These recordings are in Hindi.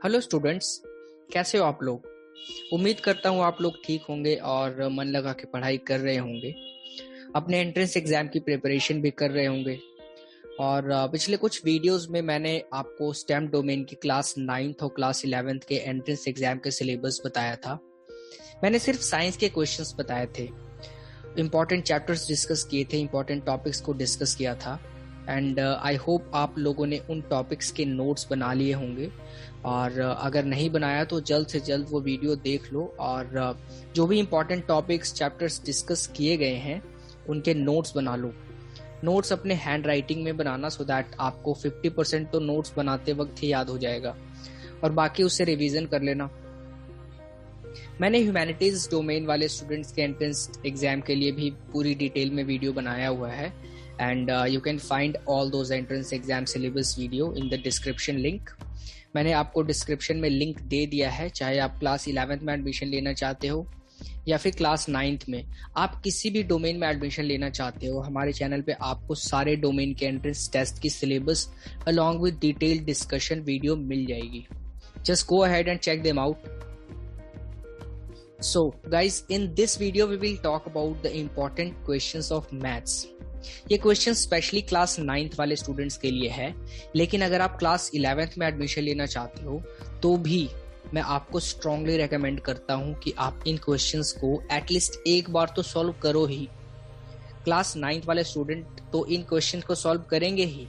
हेलो स्टूडेंट्स, कैसे हो आप लोग। उम्मीद करता हूँ आप लोग ठीक होंगे और मन लगा के पढ़ाई कर रहे होंगे। अपने एंट्रेंस एग्जाम की प्रिपरेशन भी कर रहे होंगे। और पिछले कुछ वीडियोस में मैंने आपको स्टेम डोमेन की क्लास 9th और क्लास 11th के एंट्रेंस एग्जाम के सिलेबस बताया था। मैंने सिर्फ साइंस के क्वेश्चंस बताए थे, इंपॉर्टेंट चैप्टर्स डिस्कस किए थे, इंपॉर्टेंट टॉपिक्स को डिस्कस किया था। एंड आई होप आप लोगों ने उन टॉपिक्स के नोट्स बना लिए होंगे। और अगर नहीं बनाया तो जल्द से जल्द वो वीडियो देख लो और जो भी इंपॉर्टेंट टॉपिक्स चैप्टर्स डिस्कस किए गए हैं उनके नोट्स बना लो। नोट्स अपने हैंड राइटिंग में बनाना सो दैट आपको 50% तो नोट्स बनाते वक्त ही याद हो जाएगा और बाकी उससे रिवीजन कर लेना। मैंने ह्यूमैनिटीज डोमेन वाले स्टूडेंट्स के एंट्रेंस एग्जाम के लिए भी पूरी डिटेल में वीडियो बनाया हुआ है and you can find all those entrance exam syllabus video in the description link. मैंने आपको डिस्क्रिप्शन में लिंक दे दिया है, चाहे आप क्लास 11th में एडमिशन लेना चाहते हो या फिर क्लास 9th में। आप किसी भी डोमेन में एडमिशन लेना चाहते हो, हमारे चैनल पे आपको सारे डोमेन के एंट्रेंस टेस्ट की syllabus along with detailed discussion video मिल जाएगी। Just go ahead and check them out. So guys, in this video we will talk about the important questions of maths. ये क्वेश्चन स्पेशली क्लास 9th वाले स्टूडेंट्स के लिए है, लेकिन अगर आप क्लास 11th में एडमिशन लेना चाहते हो तो भी मैं आपको स्ट्रांगली रेकमेंड करता हूं कि आप इन क्वेश्चंस को एटलीस्ट एक बार तो सॉल्व करो ही। क्लास 9th वाले स्टूडेंट तो इन क्वेश्चन को सॉल्व करेंगे ही,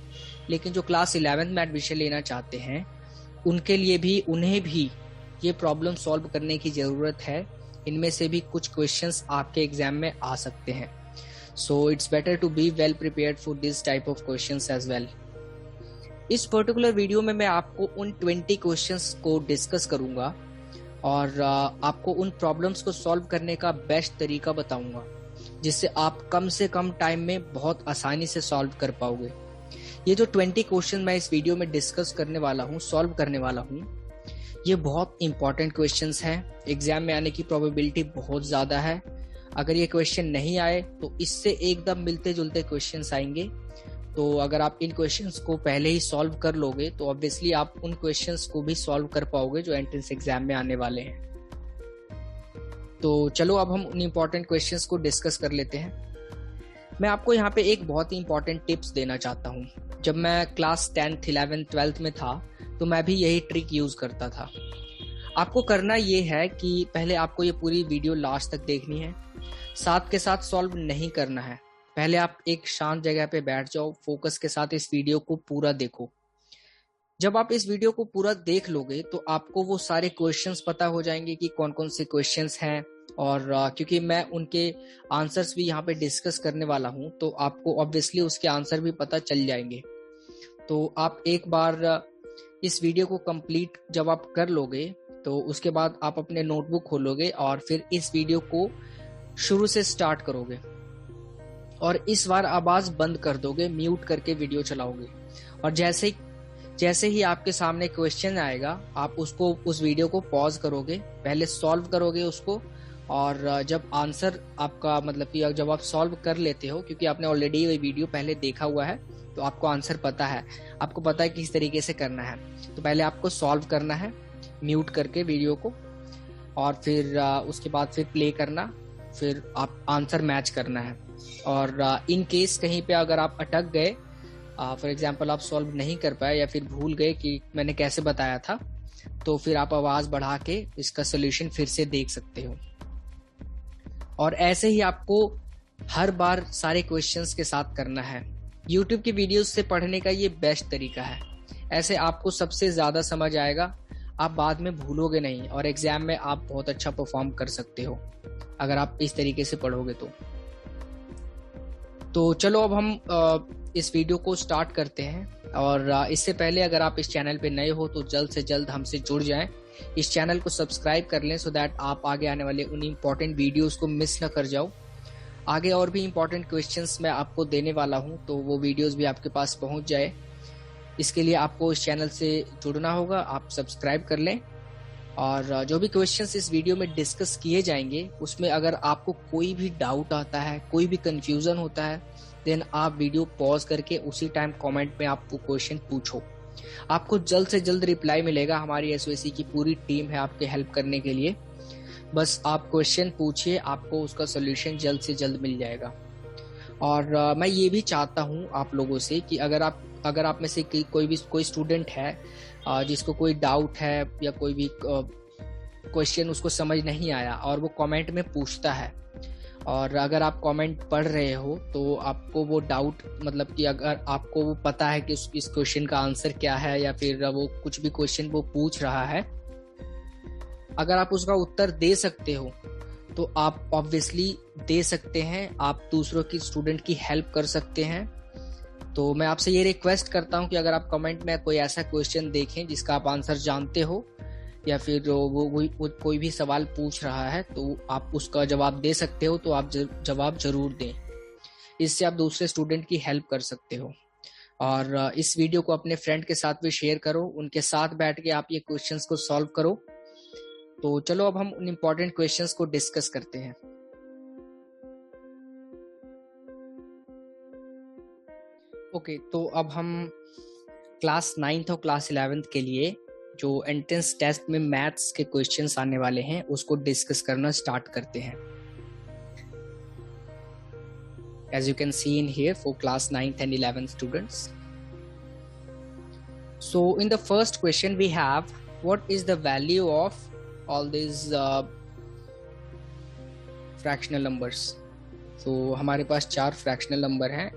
लेकिन जो क्लास 11th में एडमिशन लेना चाहते हैं उनके लिए भी उन्हें भी ये प्रॉब्लम सॉल्व करने की जरूरत है। इनमें से भी कुछ क्वेश्चंस आपके एग्जाम में आ सकते हैं, so it's better to be well prepared for this type of questions as well. इस पर्टिकुलर वीडियो में मैं आपको उन 20 क्वेश्चंस को डिस्कस करूंगा और आपको उन प्रॉब्लम्स को सॉल्व करने का बेस्ट तरीका बताऊंगा, जिससे आप कम से कम टाइम में बहुत आसानी से सॉल्व कर पाओगे। ये जो 20 क्वेश्चन मैं इस वीडियो में डिस्कस करने वाला हूँ, सॉल्व करने वाला हूँ, ये बहुत इंपॉर्टेंट क्वेश्चंस हैं। एग्जाम में आने की प्रोबेबिलिटी बहुत ज़्यादा है। अगर ये क्वेश्चन नहीं आए तो इससे एकदम मिलते जुलते क्वेश्चंस आएंगे। तो अगर आप इन क्वेश्चंस को पहले ही सॉल्व कर लोगे तो ऑब्वियसली आप उन क्वेश्चंस को भी सॉल्व कर पाओगे जो एंट्रेंस एग्जाम में आने वाले हैं। तो चलो अब हम उन इंपॉर्टेंट क्वेश्चंस को डिस्कस कर लेते हैं। मैं आपको यहाँ पे एक बहुत ही इंपॉर्टेंट टिप्स देना चाहता हूँ। जब मैं क्लास 10th 11th 12th में था तो मैं भी यही ट्रिक यूज करता था। आपको करना ये है कि पहले आपको ये पूरी वीडियो लास्ट तक देखनी है, साथ के साथ सॉल्व नहीं करना है। पहले आप एक शांत जगह पे बैठ जाओ, फोकस के साथ इस वीडियो को पूरा देखो। जब आप इस वीडियो को पूरा देख लोगे तो आपको वो सारे क्वेश्चंस पता हो जाएंगे कि कौन कौन से क्वेश्चंस हैं और क्योंकि मैं उनके आंसर्स भी यहाँ पे डिस्कस करने वाला हूँ तो आपको ऑब्वियसली उसके आंसर भी पता चल जाएंगे। तो आप एक बार इस वीडियो को कंप्लीट जब आप कर लोगे तो उसके बाद आप अपने नोटबुक खोलोगे और फिर इस वीडियो को शुरू से स्टार्ट करोगे और इस बार आवाज बंद कर दोगे, म्यूट करके वीडियो चलाओगे। और जैसे ही आपके सामने क्वेश्चन आएगा आप उस वीडियो को पॉज करोगे, पहले सॉल्व करोगे उसको। और जब आंसर आपका मतलब कि जब आप सॉल्व कर लेते हो, क्योंकि आपने ऑलरेडी ये वीडियो पहले देखा हुआ है तो आपको आंसर पता है, आपको पता है किस तरीके से करना है। तो पहले आपको सॉल्व करना है म्यूट करके वीडियो को और फिर उसके बाद फिर प्ले करना, फिर आप आंसर मैच करना है। और इन केस कहीं पे अगर आप अटक गए, फॉर एग्जांपल आप सॉल्व नहीं कर पाए या फिर भूल गए कि मैंने कैसे बताया था, तो फिर आप आवाज बढ़ा के इसका सोल्यूशन फिर से देख सकते हो। और ऐसे ही आपको हर बार सारे क्वेश्चंस के साथ करना है। YouTube की वीडियोस से पढ़ने का ये बेस्ट तरीका है। ऐसे आपको सबसे ज्यादा समझ आएगा, आप बाद में भूलोगे नहीं और एग्जाम में आप बहुत अच्छा परफॉर्म कर सकते हो अगर आप इस तरीके से पढ़ोगे तो चलो अब हम इस वीडियो को स्टार्ट करते हैं। और इससे पहले अगर आप इस चैनल पे नए हो तो जल्द से जल्द हमसे जुड़ जाएं, इस चैनल को सब्सक्राइब कर लें सो दैट आप आगे आने वाले उन इम्पोर्टेंट वीडियोस को मिस न कर जाओ। आगे और भी इम्पोर्टेंट क्वेश्चंस मैं आपको देने वाला हूं तो वो वीडियोस भी आपके पास पहुंच जाए। इसके लिए आपको इस चैनल से जुड़ना होगा, आप सब्सक्राइब कर लें। और जो भी क्वेश्चंस इस वीडियो में डिस्कस किए जाएंगे उसमें अगर आपको कोई भी डाउट आता है, कोई भी कंफ्यूजन होता है, देन आप वीडियो पॉज करके उसी टाइम कमेंट में आप वो क्वेश्चन पूछो। आपको जल्द से जल्द रिप्लाई मिलेगा। हमारी एसओएसी की पूरी टीम है आपके हेल्प करने के लिए। बस आप क्वेश्चन पूछिए, आपको उसका सोल्यूशन जल्द से जल्द मिल जाएगा। और मैं ये भी चाहता हूँ आप लोगों से कि अगर आप में से कोई स्टूडेंट है जिसको कोई डाउट है या कोई भी क्वेश्चन उसको समझ नहीं आया और वो कमेंट में पूछता है, और अगर आप कमेंट पढ़ रहे हो तो आपको वो डाउट, मतलब कि अगर आपको वो पता है कि इस क्वेश्चन का आंसर क्या है या फिर वो कुछ भी क्वेश्चन वो पूछ रहा है, अगर आप उसका उत्तर दे सकते हो तो आप ऑब्वियसली दे सकते हैं, आप दूसरों की स्टूडेंट की हेल्प कर सकते हैं। तो मैं आपसे ये रिक्वेस्ट करता हूं कि अगर आप कमेंट में कोई ऐसा क्वेश्चन देखें जिसका आप आंसर जानते हो या फिर वो कोई भी सवाल पूछ रहा है तो आप उसका जवाब दे सकते हो, तो आप जवाब जरूर दें। इससे आप दूसरे स्टूडेंट की हेल्प कर सकते हो। और इस वीडियो को अपने फ्रेंड के साथ भी शेयर करो, उनके साथ बैठ के आप ये क्वेश्चंस को सॉल्व करो। तो चलो अब हम उन इम्पोर्टेंट क्वेश्चंस को डिस्कस करते हैं। ओके, तो अब हम क्लास 9th और क्लास 11th के लिए जो एंट्रेंस टेस्ट में मैथ्स के क्वेश्चंस आने वाले हैं उसको डिस्कस करना स्टार्ट करते हैं। As you can see in here for class 9th and 11th students. So in the first question we have, what is the value of all these fractional numbers? So हमारे पास 4 fractional number हैं,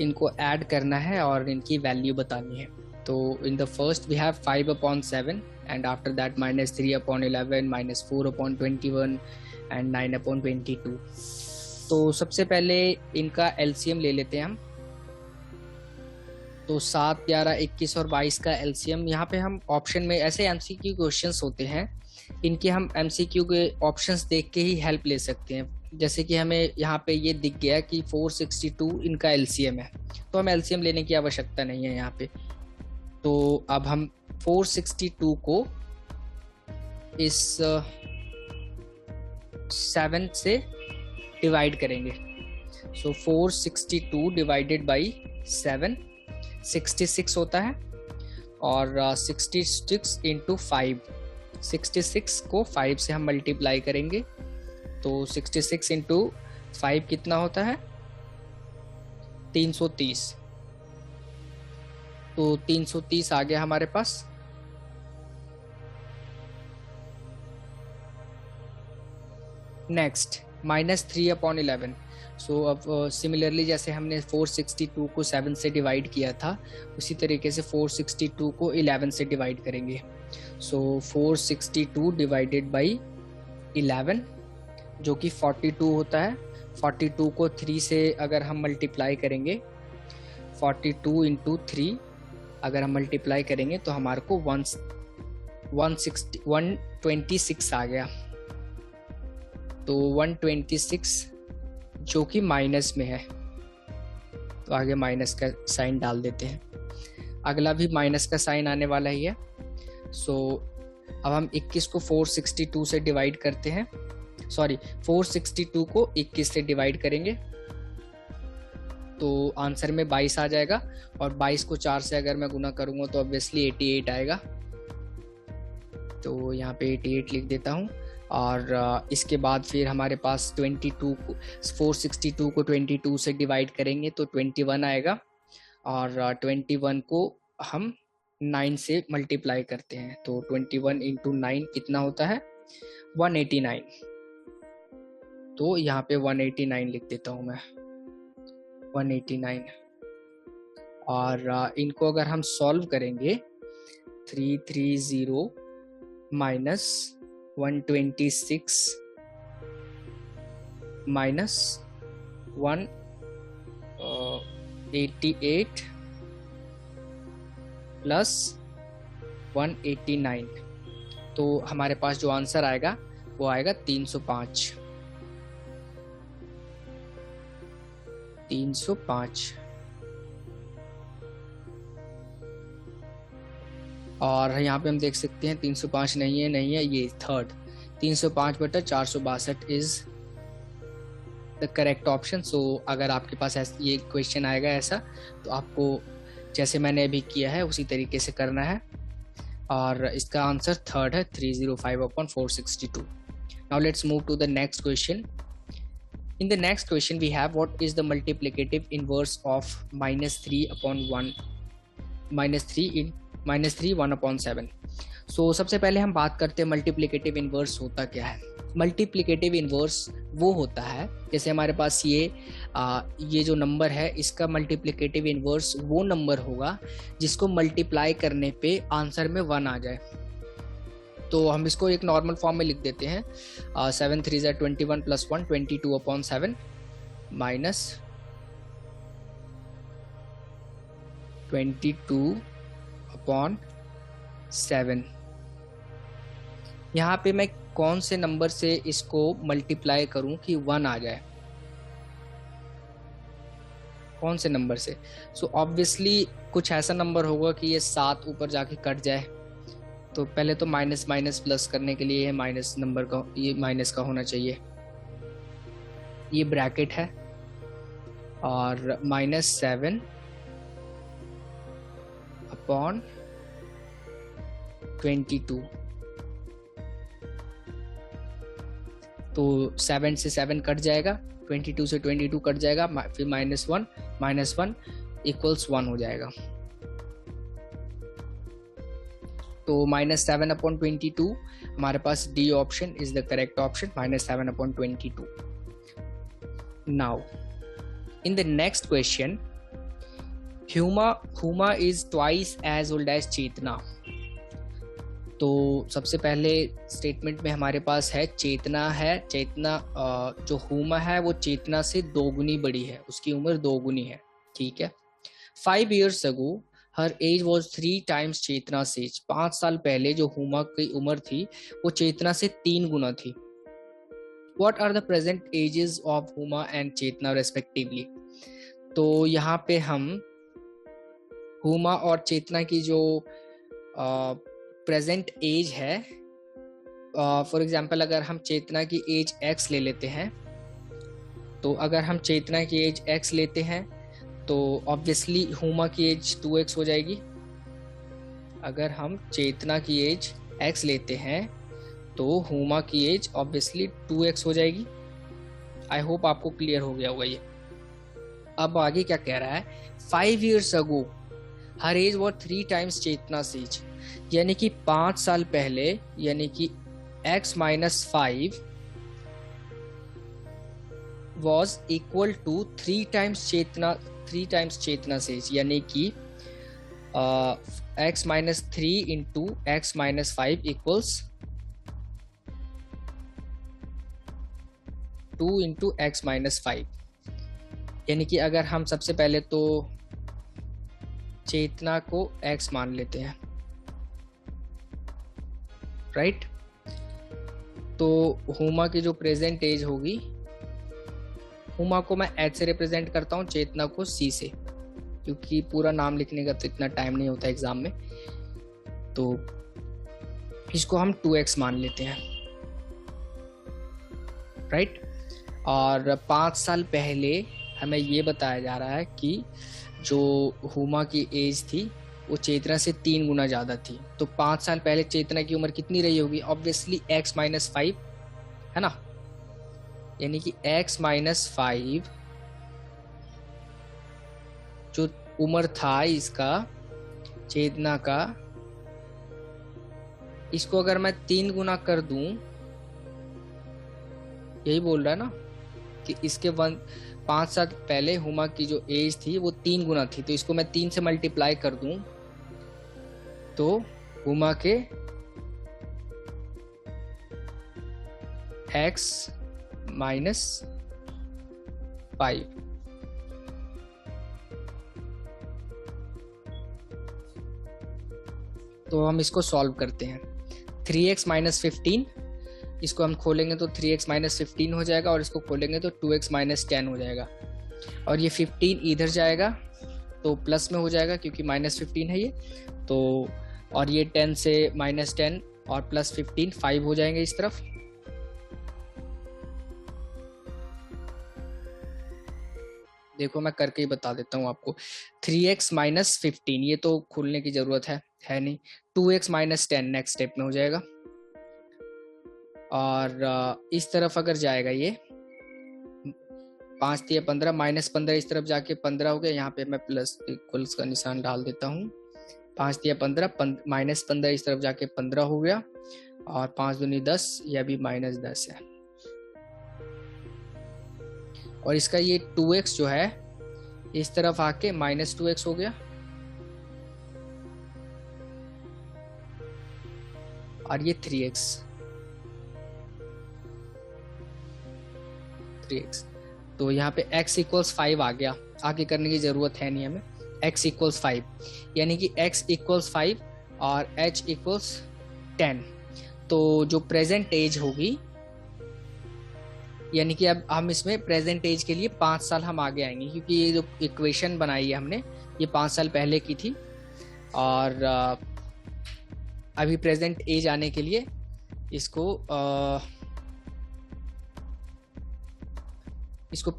इनको ऐड करना है और इनकी वैल्यू बतानी है। तो in the first we have 5/7 and after that -3/11 -4/21 and 9/22। तो सबसे पहले इनका एलसीएम ले लेते हैं हम। तो 7, 11, 21 और 22 का एलसीएम, यहाँ पे हम ऑप्शन में ऐसे एमसीक्यू क्वेश्चंस होते हैं, इनके हम एमसीक्यू के ऑप्शंस देख के ही हेल्प ले सकते हैं। जैसे कि हमें यहाँ पे ये दिख गया कि 462 इनका एलसीएम है, तो हम एलसीएम लेने की आवश्यकता नहीं है यहाँ पे। तो अब हम 462 को इस 7 से डिवाइड करेंगे। सो 462 डिवाइडेड बाई 7 66 होता है, और 66 इंटू 5, 66 को 5 से हम मल्टीप्लाई करेंगे। तो 66 इंटू 5 कितना होता है? 330। तो 330 आ गया हमारे पास। नेक्स्ट -3/11। सो अब सिमिलरली जैसे हमने 462 को 7 से डिवाइड किया था, उसी तरीके से 462 को 11 से डिवाइड करेंगे। सो 462 डिवाइडेड बाई 11 जो कि 42 होता है। 42 को 3 से अगर हम मल्टीप्लाई करेंगे, 42 इंटू 3 अगर हम मल्टीप्लाई करेंगे तो हमारे को 126 आ गया। तो 126 जो कि माइनस में है, तो आगे माइनस का साइन डाल देते हैं। अगला भी माइनस का साइन आने वाला ही है। सो अब हम 21 को 462 से डिवाइड करते हैं, 462 को 21 से डिवाइड करेंगे तो आंसर में 22 आ जाएगा, और 22 को 4 से अगर मैं गुना करूंगा तो ऑब्वियसली 88 आएगा। तो यहाँ पे 88 लिख देता हूँ। और इसके बाद फिर हमारे पास 462 को 22 से डिवाइड करेंगे तो 21 आएगा, और 21 को हम 9 से मल्टीप्लाई करते हैं। तो 21 इंटू 9 कितना होता है? 189। तो यहाँ पे 189 लिख देता हूँ मैं, 189। और इनको अगर हम सॉल्व करेंगे, 330 माइनस 126 माइनस 188 प्लस 189, तो हमारे पास जो आंसर आएगा वो आएगा 305। 305। और यहाँ पे हम देख सकते हैं 305 नहीं है, ये third 305/462 is the correct option. So अगर आपके पास ये क्वेश्चन आएगा ऐसा, तो आपको जैसे मैंने अभी किया है उसी तरीके से करना है, और इसका आंसर थर्ड है 305/462. Now let's move to the next question. In the next question we have, what is the multiplicative inverse of -3 upon 1 -3 1/7? So सबसे पहले हम बात करते हैं मल्टीप्लिकेटिव इन्वर्स होता क्या है. मल्टीप्लिकेटिव इन्वर्स वो होता है, जैसे हमारे पास ये जो नंबर है इसका मल्टीप्लिकेटिव इन्वर्स वो नंबर होगा जिसको मल्टीप्लाई करने पे आंसर में 1 आ जाए. तो हम इसको एक नॉर्मल फॉर्म में लिख देते हैं. 7 3 21 + 1 22/7 माइनस 22/7. यहाँ पे मैं कौन से नंबर से इसको मल्टीप्लाई करूं कि 1 आ जाए, कौन से नंबर से? सो ऑब्वियसली कुछ ऐसा नंबर होगा कि ये 7 ऊपर जाके कट जाए. तो पहले तो माइनस माइनस प्लस करने के लिए माइनस नंबर का, ये माइनस का होना चाहिए. ये ब्रैकेट है और -7/22. तो 7 से 7 कट जाएगा, 22 से 22 कट जाएगा, फिर -1 = 1 हो जाएगा. तो -7/22 हमारे पास D option is the correct option, -7/22. Now in the next question, Huma is twice as old as Chetna. तो सबसे पहले स्टेटमेंट में हमारे पास है चेतना है. चेतना जो हुमा है वो चेतना से 2 गुनी बड़ी है, उसकी उम्र 2 गुनी है. ठीक है. 5 years ago her age was 3 times चेतना's age. 5 साल पहले जो हुमा की उम्र थी वो चेतना से 3 गुना थी. What are the present ages of Huma and Chetna respectively? तो यहाँ पे हम हुमा और चेतना की जो प्रेजेंट एज है, फॉर एग्जांपल अगर हम चेतना की एज x ले लेते हैं, तो अगर हम चेतना की एज x लेते हैं तो ऑब्वियसली हुमा की एज 2x हो जाएगी. अगर हम चेतना की एज x लेते हैं तो हुमा की एज ऑब्वियसली 2x हो जाएगी. आई होप आपको क्लियर हो गया होगा ये. अब आगे क्या कह रहा है, 5 years ago हर एज वो 3 times चेतना's age, यानी कि 5 साल पहले, यानी कि x - 5 was equal to 3 times चेतना's age, यानी कि x - 3 into x - 5 equals 2 into x - 5. यानी कि अगर हम सबसे पहले तो चेतना को x मान लेते हैं, राइट. तो हुमा की जो प्रेजेंट एज होगी, हुमा को मैं h से रिप्रेजेंट करता हूँ, चेतना को c से, क्योंकि पूरा नाम लिखने का तो इतना टाइम नहीं होता एग्जाम में. तो इसको हम 2x मान लेते हैं, राइट. और 5 साल पहले हमें ये बताया जा रहा है कि जो हुमा की एज थी वो चेतना से 3 गुना ज़्यादा थी. तो 5 साल पहले चेतना की उम्र कितनी रही होगी? ऑब्वियसली x - 5 है ना, यानी कि x - 5 जो उम्र था इसका चेतना का, इसको अगर मैं 3 गुना कर दूं, यही बोल रहा है ना कि इसके 5 साल पहले हुमा की जो एज थी वो 3 गुना थी. तो इसको मैं 3 से मल्टीप्लाई कर दूं तो हुमा के x - 5. तो हम इसको सॉल्व करते हैं. 3x - 15, इसको हम खोलेंगे तो 3x - 15 हो जाएगा, और इसको खोलेंगे तो 2x - 10 हो जाएगा. और ये 15 इधर जाएगा तो प्लस में हो जाएगा क्योंकि -15 है ये. तो और ये 10 से -10 और +15 5 हो जाएंगे इस तरफ. देखो मैं करके ही बता देता हूँ आपको। 3x माइनस 15 ये तो खोलने की जरूरत है नहीं। 2x माइनस 10 नेक्स्ट स्टेप में हो जाएगा। और इस तरफ अगर जाएगा ये 5 3 15 माइनस 15 इस तरफ जाके 15 हो गया। यहाँ पे मैं प्लस इक्वल्स का निशान डाल देता हूँ। 5 3 15 माइनस 15 इस तरफ जाके 15 हो गया। और 5 दूनी 10 यह भी माइनस 10 है। और इसका ये 2x जो है इस तरफ आके माइनस 2x हो गया। और ये 3x तो यहाँ पे x इक्वल्स 5 आ गया। आगे करने की जरूरत है नहीं हमें। x इक्वल्स 5 यानी कि x इक्वल्स 5 और h इक्वल्स 10। तो जो प्रेजेंट एज होगी यानी कि अब हम इसमें प्रेजेंट एज के लिए 5 साल हम आगे आएंगे, क्योंकि ये जो इक्वेशन बनाई है हमने ये 5 साल पहले की थी। और अभी प्रेजेंट एज आने के लिए इसको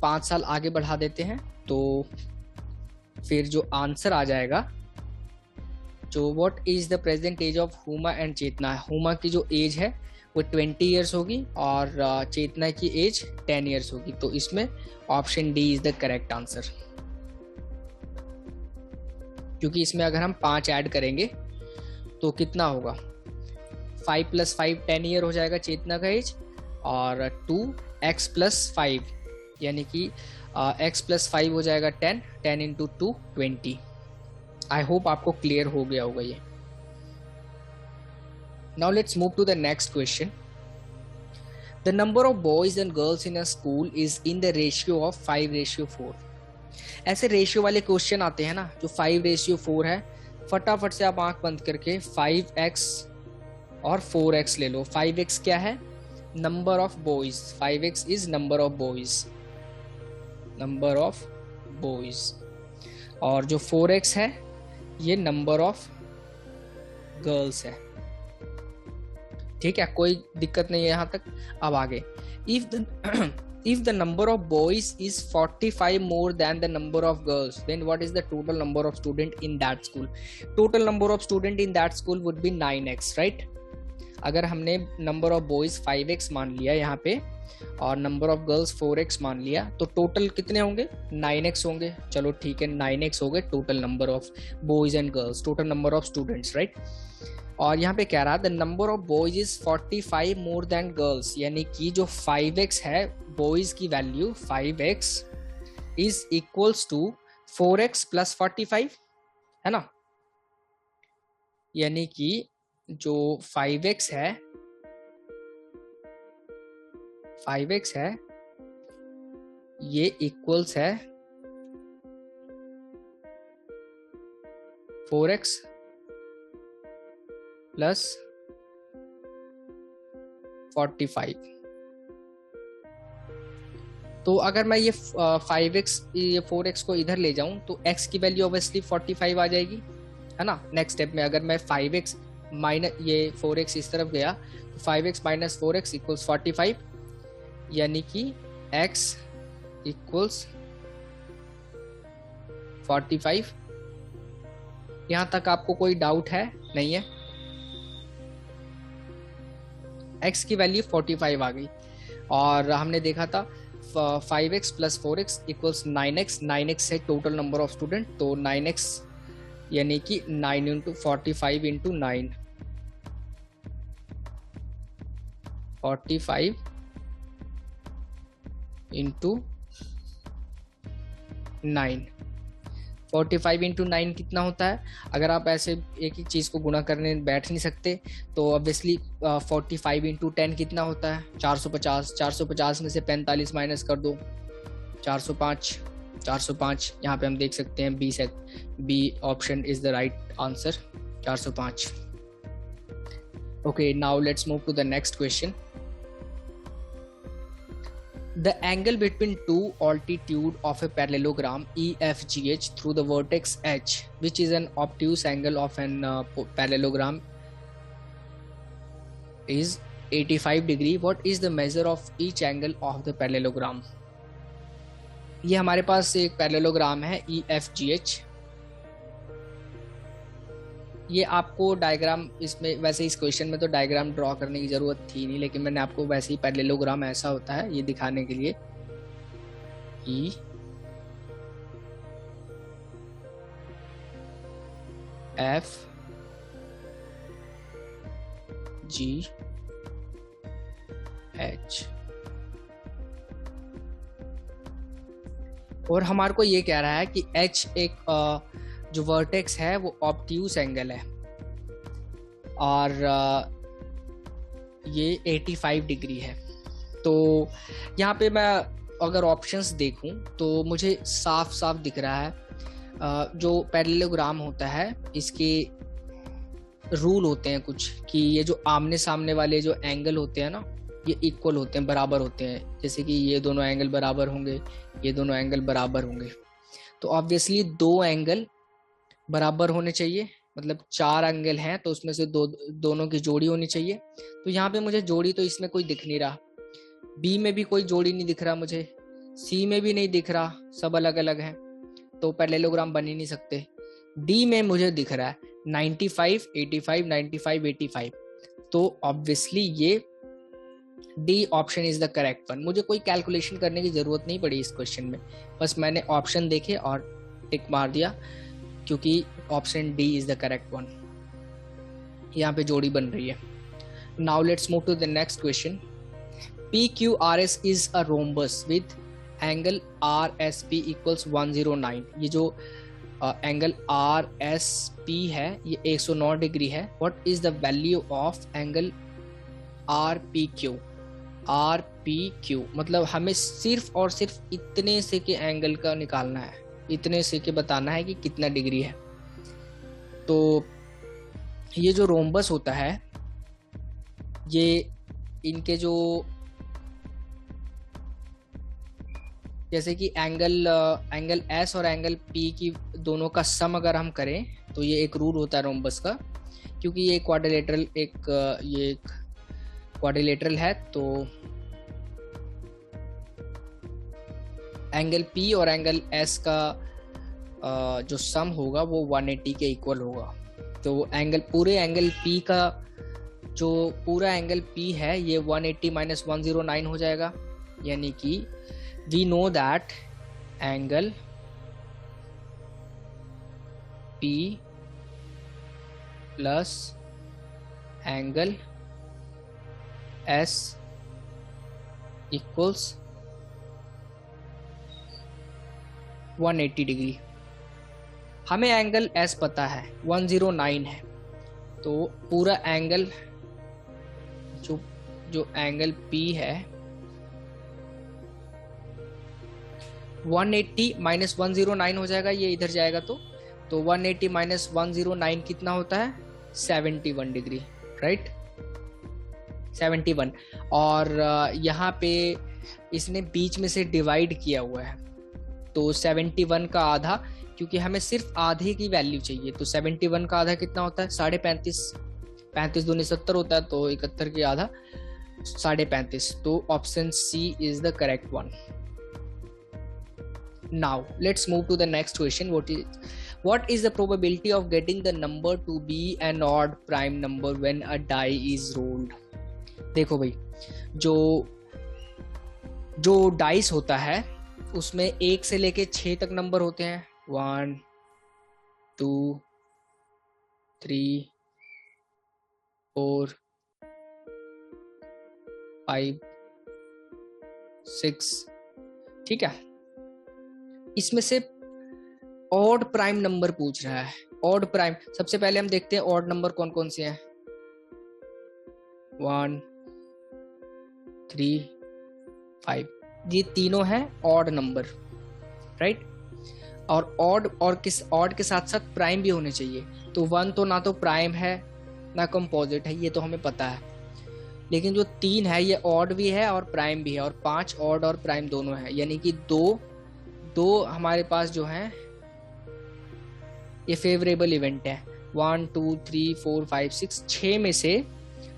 5 साल आगे बढ़ा देते हैं। तो फिर जो आंसर आ जाएगा, जो what is the present age of Huma and Chetna, Huma की जो एज है वो 20 ईयर्स होगी और चेतना की एज 10 ईयर्स होगी। तो इसमें option D is the correct answer, क्योंकि इसमें अगर हम 5 ऐड करेंगे तो कितना होगा, 5 + 5 10 ईयर हो जाएगा चेतना का एज। और 2x + 5 यानी कि x + 5 हो जाएगा 10 × 2 20। आई होप आपको क्लियर हो गया होगा ये। Now let's move to the next question. The number of boys and girls in a school is in the ratio of 5:4. ऐसे रेशियो वाले क्वेश्चन आते हैं ना जो 5:4 है, फटाफट से आप आंख बंद करके 5x और 4x ले लो। 5x क्या है, number of boys, 5x is number of boys, और जो 4x है ये नंबर ऑफ गर्ल्स है। ठीक है, कोई दिक्कत नहीं है यहाँ तक। अब आगे, if the number of boys is 45 more than the number of girls, then what is the total number of student in that school? Total number of student in that school would be 9x, right? अगर हमने नंबर ऑफ बॉयज 5x मान लिया यहाँ पे और नंबर ऑफ गर्ल्स 4x मान लिया, तो टोटल कितने होंगे, 9x होंगे। चलो ठीक है, 9x हो गए total number of boys and girls, total number of students, right. और यहाँ पे कह रहा है the number of boys is 45 more than girls, यानी कि जो 5x है बॉयज की value 5x is equals to 4x + 45, है ना। यानी कि जो 5x है ये इक्वल्स है 4x + 45। तो अगर मैं ये 5x ये 4x को इधर ले जाऊं तो x की वैल्यू ऑब्वियसली 45 आ जाएगी, है ना। नेक्स्ट स्टेप में अगर मैं 5x माइनस ये 4x इस तरफ गया तो 5x - 4x = 45, यानी कि x = 45। यहां तक आपको कोई डाउट है, नहीं है। x की वैल्यू 45 आ गई और हमने देखा था 5x + 4x = 9x। 9x है टोटल नंबर ऑफ स्टूडेंट, तो 9x यानी कि 9 × 45 × 9, 45 × 9, 45 × 9 कितना होता है। अगर आप ऐसे एक ही चीज को गुणा करने बैठ नहीं सकते तो ऑब्वियसली 45 × 10 कितना होता है, 450। 450 में से 45 माइनस कर दो, 405। यहाँ पे हम देख सकते हैं B option is the right answer, 405। Okay, now let's move to the next question. The angle between two altitude of a parallelogram EFGH through the vertex H, which is an obtuse angle of an parallelogram, is 85 degree. What is the measure of each angle of the parallelogram? ये हमारे पास एक पैरेललोग्राम है EFGH। ये आपको डायग्राम, इसमें वैसे इस क्वेश्चन में तो डायग्राम ड्रॉ करने की जरूरत थी नहीं, लेकिन मैंने आपको वैसे ही पैरेललोग्राम ऐसा होता है ये दिखाने के लिए। EFGH और हमारे को ये कह रहा है कि H एक जो वर्टेक्स है वो ऑब्ट्यूस एंगल है और ये 85 डिग्री है। तो यहाँ पे मैं अगर ऑप्शंस देखूं तो मुझे साफ साफ दिख रहा है जो पैरेललोग्राम होता है इसके रूल होते हैं कुछ कि ये जो आमने सामने वाले जो एंगल होते हैं ना ये इक्वल होते हैं, बराबर होते हैं। जैसे कि ये दोनों एंगल बराबर होंगे, ये दोनों एंगल बराबर होंगे। तो ऑब्वियसली दो एंगल बराबर होने चाहिए, मतलब 4 एंगल हैं तो उसमें से दोनों की जोड़ी होनी चाहिए। तो यहाँ पे मुझे जोड़ी तो इसमें कोई दिख नहीं रहा, बी में भी कोई जोड़ी नहीं दिख रहा मुझे, सी में भी नहीं दिख रहा, सब अलग अलग हैं तो पैरेललोग्राम बन ही नहीं सकते। डी में मुझे दिख रहा है 95 85 95 85, तो ऑब्वियसली ये D option is the correct one. मुझे कोई कैलकुलेशन करने की जरूरत नहीं पड़ी इस क्वेश्चन में, बस मैंने ऑप्शन देखे और टिक मार दिया क्योंकि option D is the correct one. यहाँ पे जोड़ी बन रही है। Now let's move to the next question. PQRS is a rhombus with angle RSP equals 109। ये जो एंगल RSP है ये 109 डिग्री है। What is the value of angle RPQ? RPQ मतलब हमें सिर्फ और सिर्फ इतने से के एंगल का निकालना है, इतने से के बताना है कि कितना डिग्री है। तो ये जो रोम्बस होता है ये इनके जो जैसे कि एंगल S और एंगल P की दोनों का सम अगर हम करें तो ये एक रूल होता है रोम्बस का, क्योंकि ये क्वाड्रिलेटरल एक क्वाड्रिलेटरल है तो एंगल P और एंगल S का जो सम होगा वो 180 के इक्वल होगा। तो पूरे एंगल P का जो पूरा एंगल P है ये 180 माइनस 109 हो जाएगा, यानी कि we know that angle P plus angle S equals 180 degree. हमें एंगल S पता है 109 है, तो पूरा एंगल जो एंगल P है 180 माइनस 109 हो जाएगा, ये इधर जाएगा तो 180 माइनस 109 कितना होता है 71 डिग्री, राइट 71। और यहाँ पे इसने बीच में से डिवाइड किया हुआ है तो 71 का आधा, क्योंकि हमें सिर्फ आधे की वैल्यू चाहिए तो 71 का आधा कितना होता है 35.5, 35 दूनी 70 होता है तो 71 के आधा 35.5। तो option C is the correct one. Now let's move to the next question. What is the probability of getting the number to be an odd prime number when a die is rolled? देखो भाई, जो डाइस होता है उसमें 1 से लेके 6 तक नंबर होते हैं। 1 2 3 4 5 6, ठीक है। इसमें से ऑड प्राइम नंबर पूछ रहा है। ऑड प्राइम, सबसे पहले हम देखते हैं ऑड नंबर कौन कौन से हैं। 1 3 5, ये तीनों हैं ऑड नंबर, राइट। और ऑड के साथ साथ प्राइम भी होने चाहिए। तो 1 तो ना तो प्राइम है ना कंपोजिट है, ये तो हमें पता है। लेकिन जो 3 है ये ऑड भी है और प्राइम भी है, और 5 ऑड और प्राइम दोनों है, यानी कि दो हमारे पास जो है ये फेवरेबल इवेंट है। 1 2 3 4 5 6, 6 में से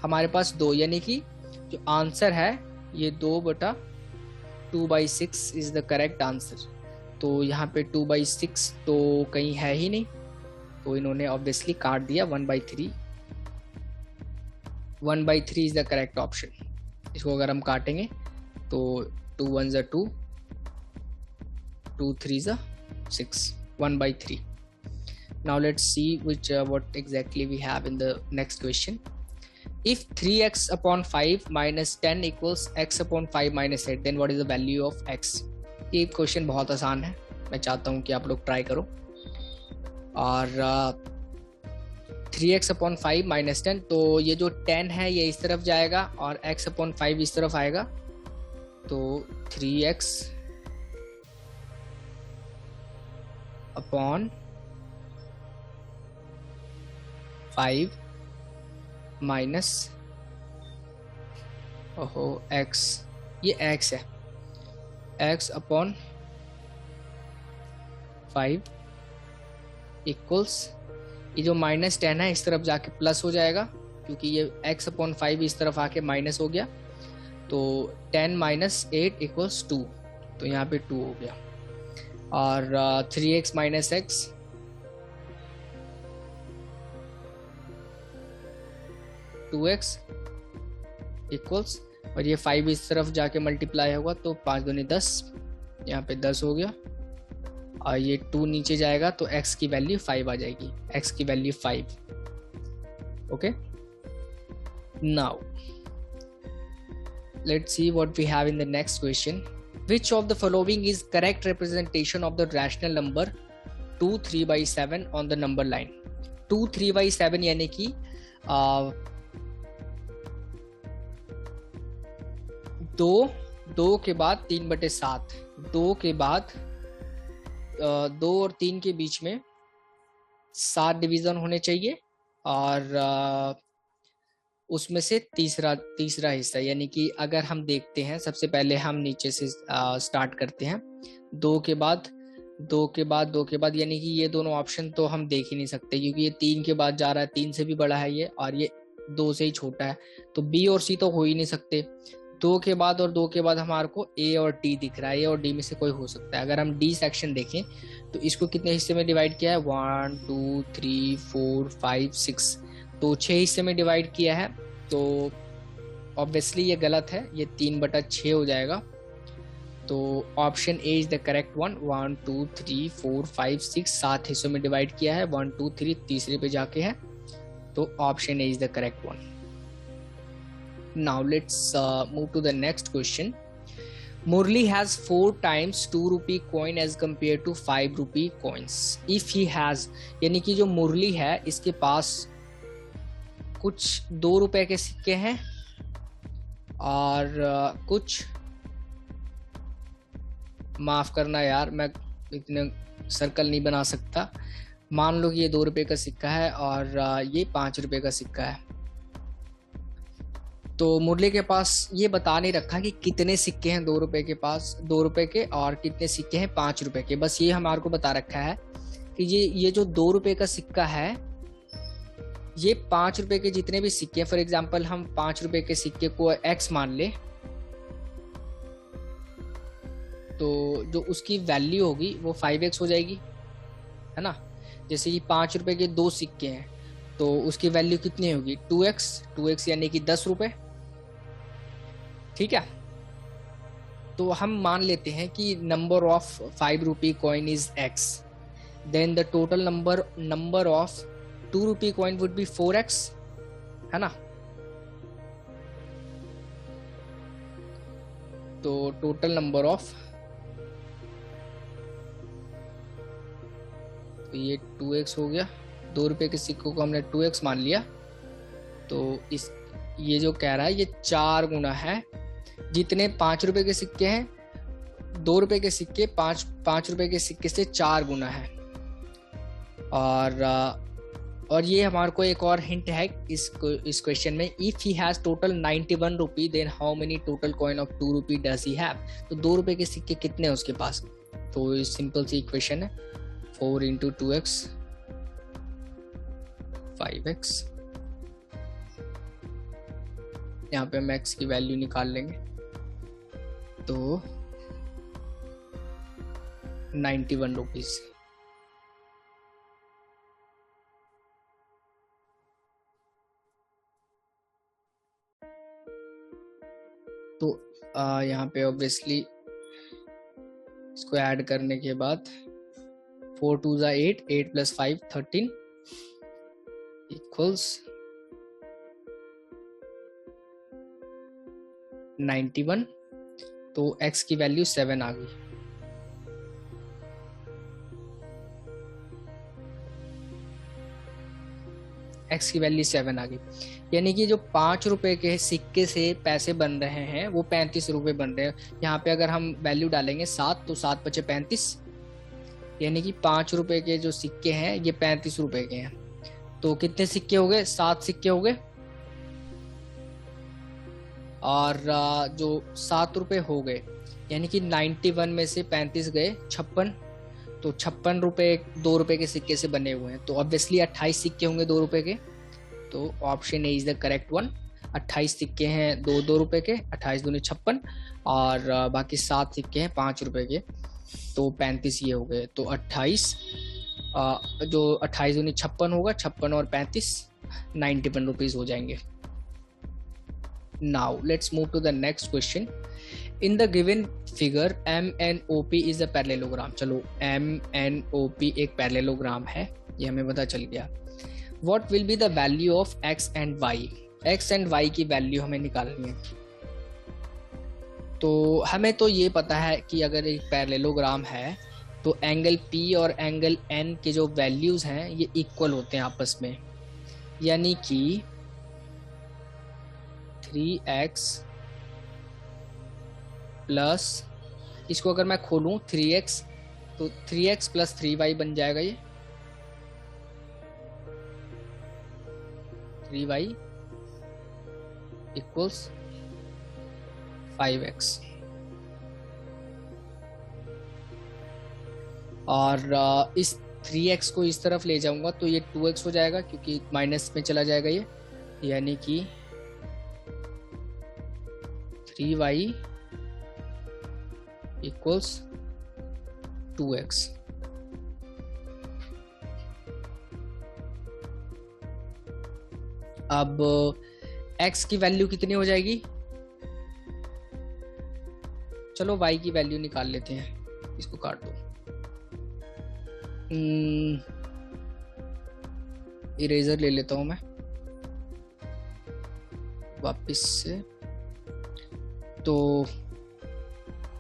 हमारे पास 2, यानी कि जो आंसर है ये 2/2/6 इज द करेक्ट आंसर। तो यहाँ पे 2/6 तो कहीं है ही नहीं, तो इन्होंने ऑब्वियसली काट दिया 1/3। 1/3 इज द करेक्ट ऑप्शन। इसको अगर हम काटेंगे तो 2 1 2, 2 3 6, 1/3। Now let's see what exactly we have in the next question. If 3x upon 5 minus 10 equals x upon 5 minus 8, then what is the value of x? ये क्वेश्चन बहुत आसान है, मैं चाहता हूँ कि आप लोग ट्राई करो। और 3x upon 5 minus 10, तो ये जो 10 है ये इस तरफ जाएगा और x upon 5 इस तरफ आएगा, तो 3x upon 5 माइनस x, ये x है, x अपॉन 5 इक्वल्स, ये जो -10 है इस तरफ जाके प्लस हो जाएगा, क्योंकि ये x अपॉन 5 इस तरफ आके माइनस हो गया, तो 10 माइनस 8 इक्वल्स 2, तो यहाँ पे 2 हो गया। और 3x minus x, 2x equals, और ये 5 इस तरफ जाके मल्टीप्लाई होगा, तो 5 दूनी 10, यहाँ पे 10 हो गया, और ये 2 नीचे जाएगा तो x की वैल्यू 5 आ जाएगी, x की value 5। Okay, now let's see what we have in the next question. Which of the following is correct representation of the rational number 2 3/7 on the number line? 2 3/7 यानी कि 2 के बाद 3/7, 2 के बाद 2 और 3 के बीच में 7 डिवीजन होने चाहिए, और उसमें से तीसरा हिस्सा, यानी कि अगर हम देखते हैं, सबसे पहले हम नीचे से स्टार्ट करते हैं, 2 के बाद 2 के बाद 2 के बाद, यानी कि ये दोनों ऑप्शन तो हम देख ही नहीं सकते, क्योंकि ये 3 के बाद जा रहा है, 3 से भी बड़ा है ये, और ये 2 से ही छोटा है, तो बी और सी तो हो ही नहीं सकते। 2 के बाद और 2 के बाद हमारे को ए और डी दिख रहा है, ए और डी में से कोई हो सकता है। अगर हम डी सेक्शन देखें तो इसको कितने हिस्से में डिवाइड किया है, 1 2 3 4 5 6, तो 6 हिस्से में डिवाइड किया है, तो ऑब्वियसली ये गलत है, ये 3/6 हो जाएगा, तो option A is the correct one. 1 2 3 4 5 6, 7 हिस्सों में डिवाइड किया है, 1 2 3 तीसरे पे जाके है, तो option A is the correct one. Now let's move to the next question. Murli has 4 times 2 rupee coin as compared to 5 rupee coins. If he has, यानी कि जो मुरली है इसके पास कुछ 2 रुपए के सिक्के हैं और कुछ, माफ करना यार मैं इतने सर्कल नहीं बना सकता, मान लो कि ये 2 रुपए का सिक्का है और ये 5 रुपए का सिक्का है, तो मुरली के पास ये बता नहीं रखा कि कितने सिक्के हैं 2 रुपए के पास, 2 रुपए के, और कितने सिक्के हैं 5 रुपए के, बस ये हमारे को बता रखा है कि ये जो 2 रुपए का सिक्का है, ये 5 रुपए के जितने भी सिक्के, फॉर एग्जांपल हम 5 रुपए के सिक्के को x मान ले, तो जो उसकी वैल्यू होगी वो 5x हो जाएगी, है ना। जैसे कि 5 रुपए के 2 सिक्के हैं, तो उसकी वैल्यू कितनी होगी, 2x यानी कि 10 रुपए, ठीक है। तो हम मान लेते हैं कि number of 5 rupee coin is x, then the total number of 2 rupee coin would be 4x, है ना। तो टोटल नंबर ऑफ, तो ये 2x हो गया, 2 रुपए के सिक्कों को हमने 2x मान लिया, तो इस ये जो कह रहा है ये 4 गुना है, जितने 5 रुपए के सिक्के हैं 2 रुपए के सिक्के 5 रुपए के सिक्के से 4 गुना है। और ये हमारे को एक और हिंट है इस क्वेश्चन में, if he has total 91 rupee then how many total coin of 2 rupee does he have, तो 2 रुपए के सिक्के कितने हैं उसके पास, तो ये सिंपल सी इक्वेशन है, 4 into 2x 5x, यहाँ पे हम x की वैल्यू निकाल लेंगे, तो 91 रुपीज। तो यहाँ पे ऑब्वियसली इसको ऐड करने के बाद 4 2 ज़ा 8, 8 + 5 13 इक्वल्स 91। तो x की वैल्यू 7 आ गई। x की वैल्यू 7 आ गई, यानी कि जो 5 रुपए के सिक्के से पैसे बन रहे हैं वो 35 रुपए बन रहे हैं। यहाँ पे अगर हम वैल्यू डालेंगे 7, तो 7 × 5 = 35, यानी कि 5 रुपए के जो सिक्के हैं ये 35 रुपए के हैं। तो कितने सिक्के हो गए? 7 सिक्के हो गए। और जो 7 रुपए हो गए, यानी कि 91 में से 35 गए 56, तो 56 रुपए 2 रुपए के सिक्के से बने हुए हैं। तो ऑब्वियसली 28 सिक्के होंगे 2 रुपए के। तो option A is the correct one. 28 सिक्के हैं 2 रुपए के, 28 दूनी 56, और बाकी 7 सिक्के हैं 5 रुपए के, तो 35 ये हो गए। तो 28 जो 28 दूनी 56 होगा, 56 और 35 91 रुपीज हो जाएंगे। Now let's move to the next question. In the given figure MNOP is a parallelogram. चलो MNOP एक पैरेललोग्राम है, ये हमें पता चल गया। What will be the value of x and y? x and y की वैल्यू हमें निकालनी है। तो हमें तो ये पता है कि अगर एक पैरेललोग्राम है तो एंगल P और एंगल N के जो वैल्यूज हैं ये इक्वल होते हैं आपस में, यानी कि 3x प्लस, इसको अगर मैं खोलूं 3x, तो 3x + 3y बन जाएगा। ये 3y = 5x। और इस 3x को इस तरफ ले जाऊंगा तो ये 2x हो जाएगा, क्योंकि माइनस में चला जाएगा ये, यानी कि 3y = 2x। अब x की वैल्यू कितनी हो जाएगी? चलो y की वैल्यू निकाल लेते हैं, इसको काट दो। इरेजर ले लेता हूं मैं वापस से। तो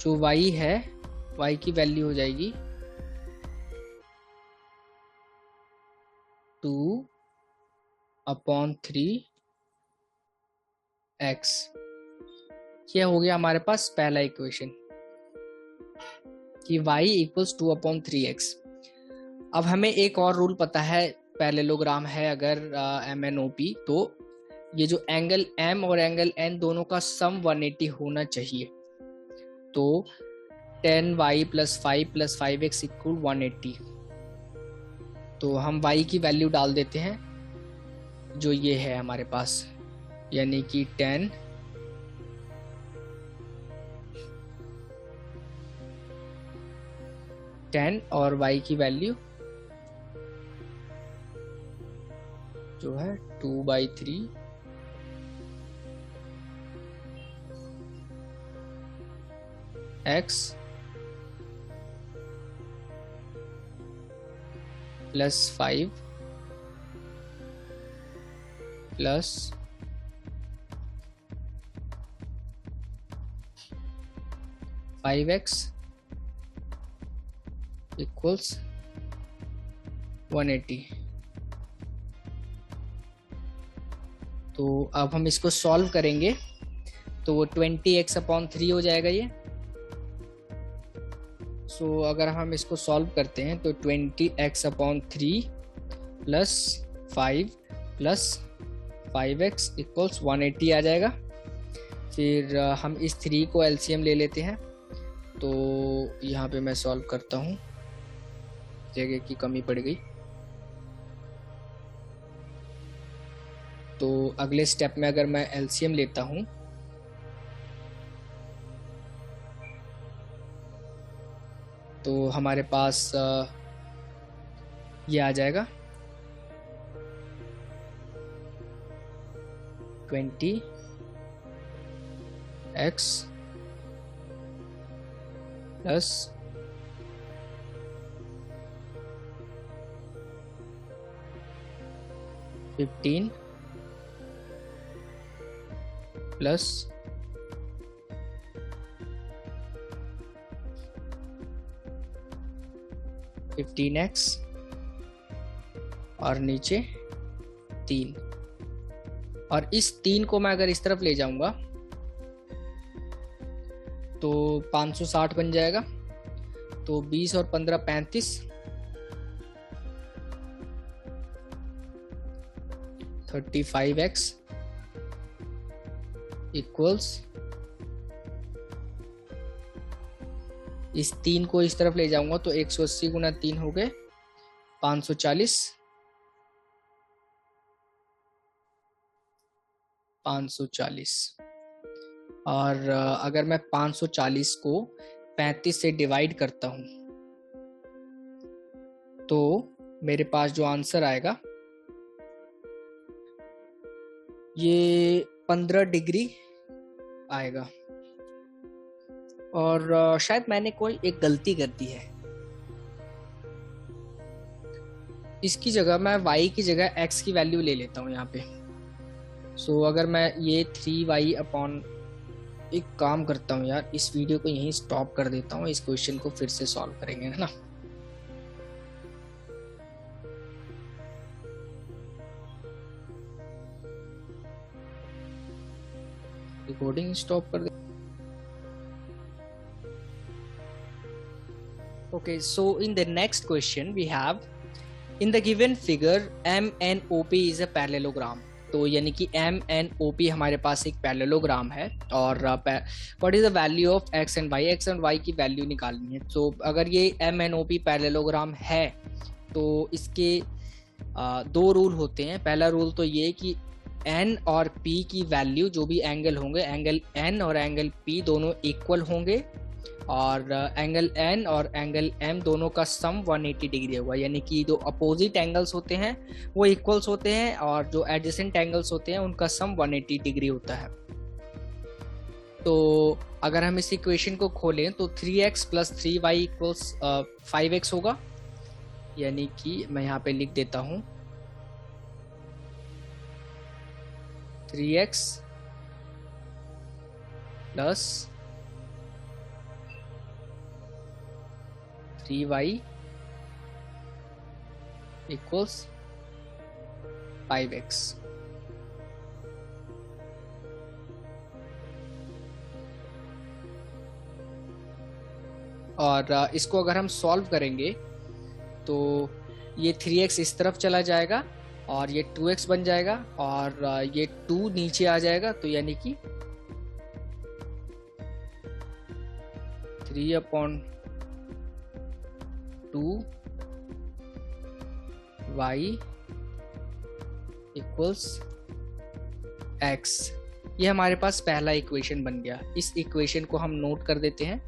जो y है, y की वैल्यू हो जाएगी 2/3x। यह हो गया हमारे पास पहला इक्वेशन कि y = 2/3x। अब हमें एक और रूल पता है, पैरेललोग्राम है अगर MNOP, तो ये जो एंगल M और एंगल N दोनों का सम 180 होना चाहिए। तो 10y + 5 + 5x = 180। तो हम y की वैल्यू डाल देते हैं जो ये है हमारे पास, यानी कि 10 और y की वैल्यू जो है 2/3 x + 5 + 5x = 180। तो अब हम इसको सॉल्व करेंगे तो वो 20x/3 हो जाएगा ये। सो अगर हम इसको सॉल्व करते हैं तो 20x/3 + 5 + 5x = 180 आ जाएगा। फिर हम इस 3 को LCM ले लेते हैं। तो यहाँ पे मैं सॉल्व करता हूँ, जगह की कमी पड़ गई। तो अगले स्टेप में अगर मैं LCM लेता हूँ तो हमारे पास ये आ जाएगा 20x प्लस 15 प्लस 15x और नीचे 3। और इस 3 को मैं अगर इस तरफ ले जाऊंगा तो 560 बन जाएगा। तो 20 और 15 35, 35x इक्वल्स, इस 3 को इस तरफ ले जाऊंगा तो 180 गुना 3 हो गए 540, 540। और अगर मैं 540 को 35 से डिवाइड करता हूं तो मेरे पास जो आंसर आएगा ये 15 डिग्री आएगा। और शायद मैंने कोई एक गलती कर दी है। इसकी जगह मैं y की जगह x की वैल्यू ले लेता हूँ यहाँ पे। सो अगर मैं ये 3y अपॉन, एक काम करता हूँ यार, इस वीडियो को यहीं स्टॉप कर देता हूँ, इस क्वेश्चन को फिर से सॉल्व करेंगे, है ना। रिकॉर्डिंग स्टॉप कर दे। Okay, so in the next question we have, in the given figure MNOP is a parallelogram। तो यानी कि MNOP हमारे पास एक पैरेललोग्राम है और what is the value of x and y की वैल्यू निकालनी है। तो अगर ये MNOP पैरेललोग्राम है तो इसके दो रूल होते हैं। पहला रूल तो ये कि n और p की वैल्यू, जो भी एंगल होंगे, एंगल n और एंगल p दोनों इक्वल होंगे और एंगल n और एंगल m दोनों का सम 180 डिग्री होगा। यानी कि जो अपोजिट एंगल्स होते हैं वो इक्वल्स होते हैं और जो एडजेसेंट एंगल्स होते हैं उनका सम 180 डिग्री होता है। तो अगर हम इस इक्वेशन को खोलें तो 3x plus 3y equals 5x होगा। यानी कि मैं यहाँ पे लिख देता हूँ 3x plus 3y equals 5x। और इसको अगर हम सॉल्व करेंगे तो ये 3x इस तरफ चला जाएगा और ये 2x बन जाएगा और ये 2 नीचे आ जाएगा। तो यानी कि 3/2y इक्वल्स x। ये हमारे पास पहला इक्वेशन बन गया। इस इक्वेशन को हम नोट कर देते हैं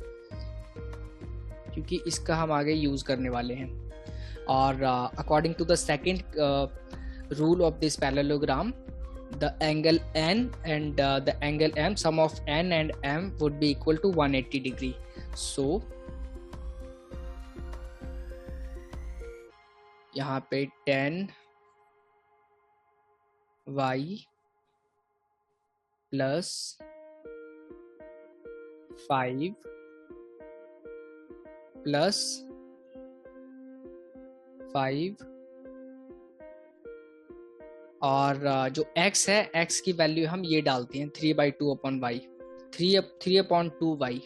क्योंकि इसका हम आगे यूज करने वाले हैं। और according to the second rule of this parallelogram, the angle n and the angle m, sum of n and m would be equal to 180 degree. So यहाँ पे 10y प्लस 5 प्लस 5 और जो x है, x की वैल्यू हम ये डालते हैं 3/2 अपॉन y, 3/2y,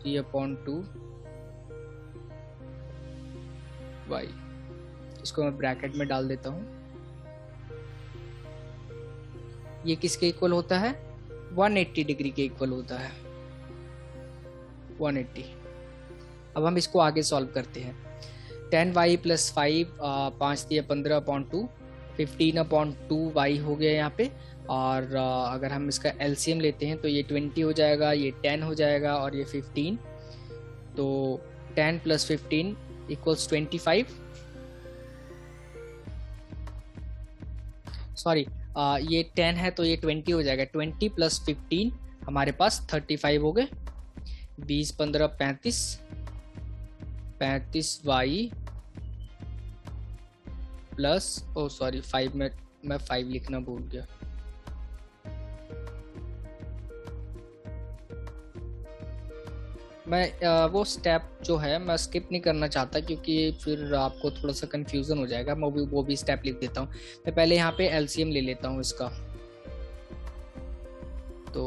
3/2y। इसको मैं ब्रैकेट में डाल देता हूं। ये किसके इक्वल होता है? 180 डिग्री के इक्वल होता है, 180। अब हम इसको आगे सॉल्व करते हैं। 10y प्लस 5, 5 × 15/2 15/2y हो गया यहाँ पे। और अगर हम इसका एलसीएम लेते हैं तो ये 20 हो जाएगा, ये 10 हो जाएगा और ये 15। तो 10 + 15 = 25। सॉरी, ये 10 है तो ये 20 हो जाएगा। 20 + 15 हमारे पास 35 हो गए। 20 15 35, 35y प्लस, ओ सॉरी 5 में मैं 5 लिखना भूल गया। मैं वो स्टेप जो है मैं स्किप नहीं करना चाहता, क्योंकि फिर आपको थोड़ा सा कंफ्यूजन हो जाएगा। मैं वो भी स्टेप लिख देता हूँ। मैं पहले यहाँ पे एलसीएम ले लेता हूँ इसका। तो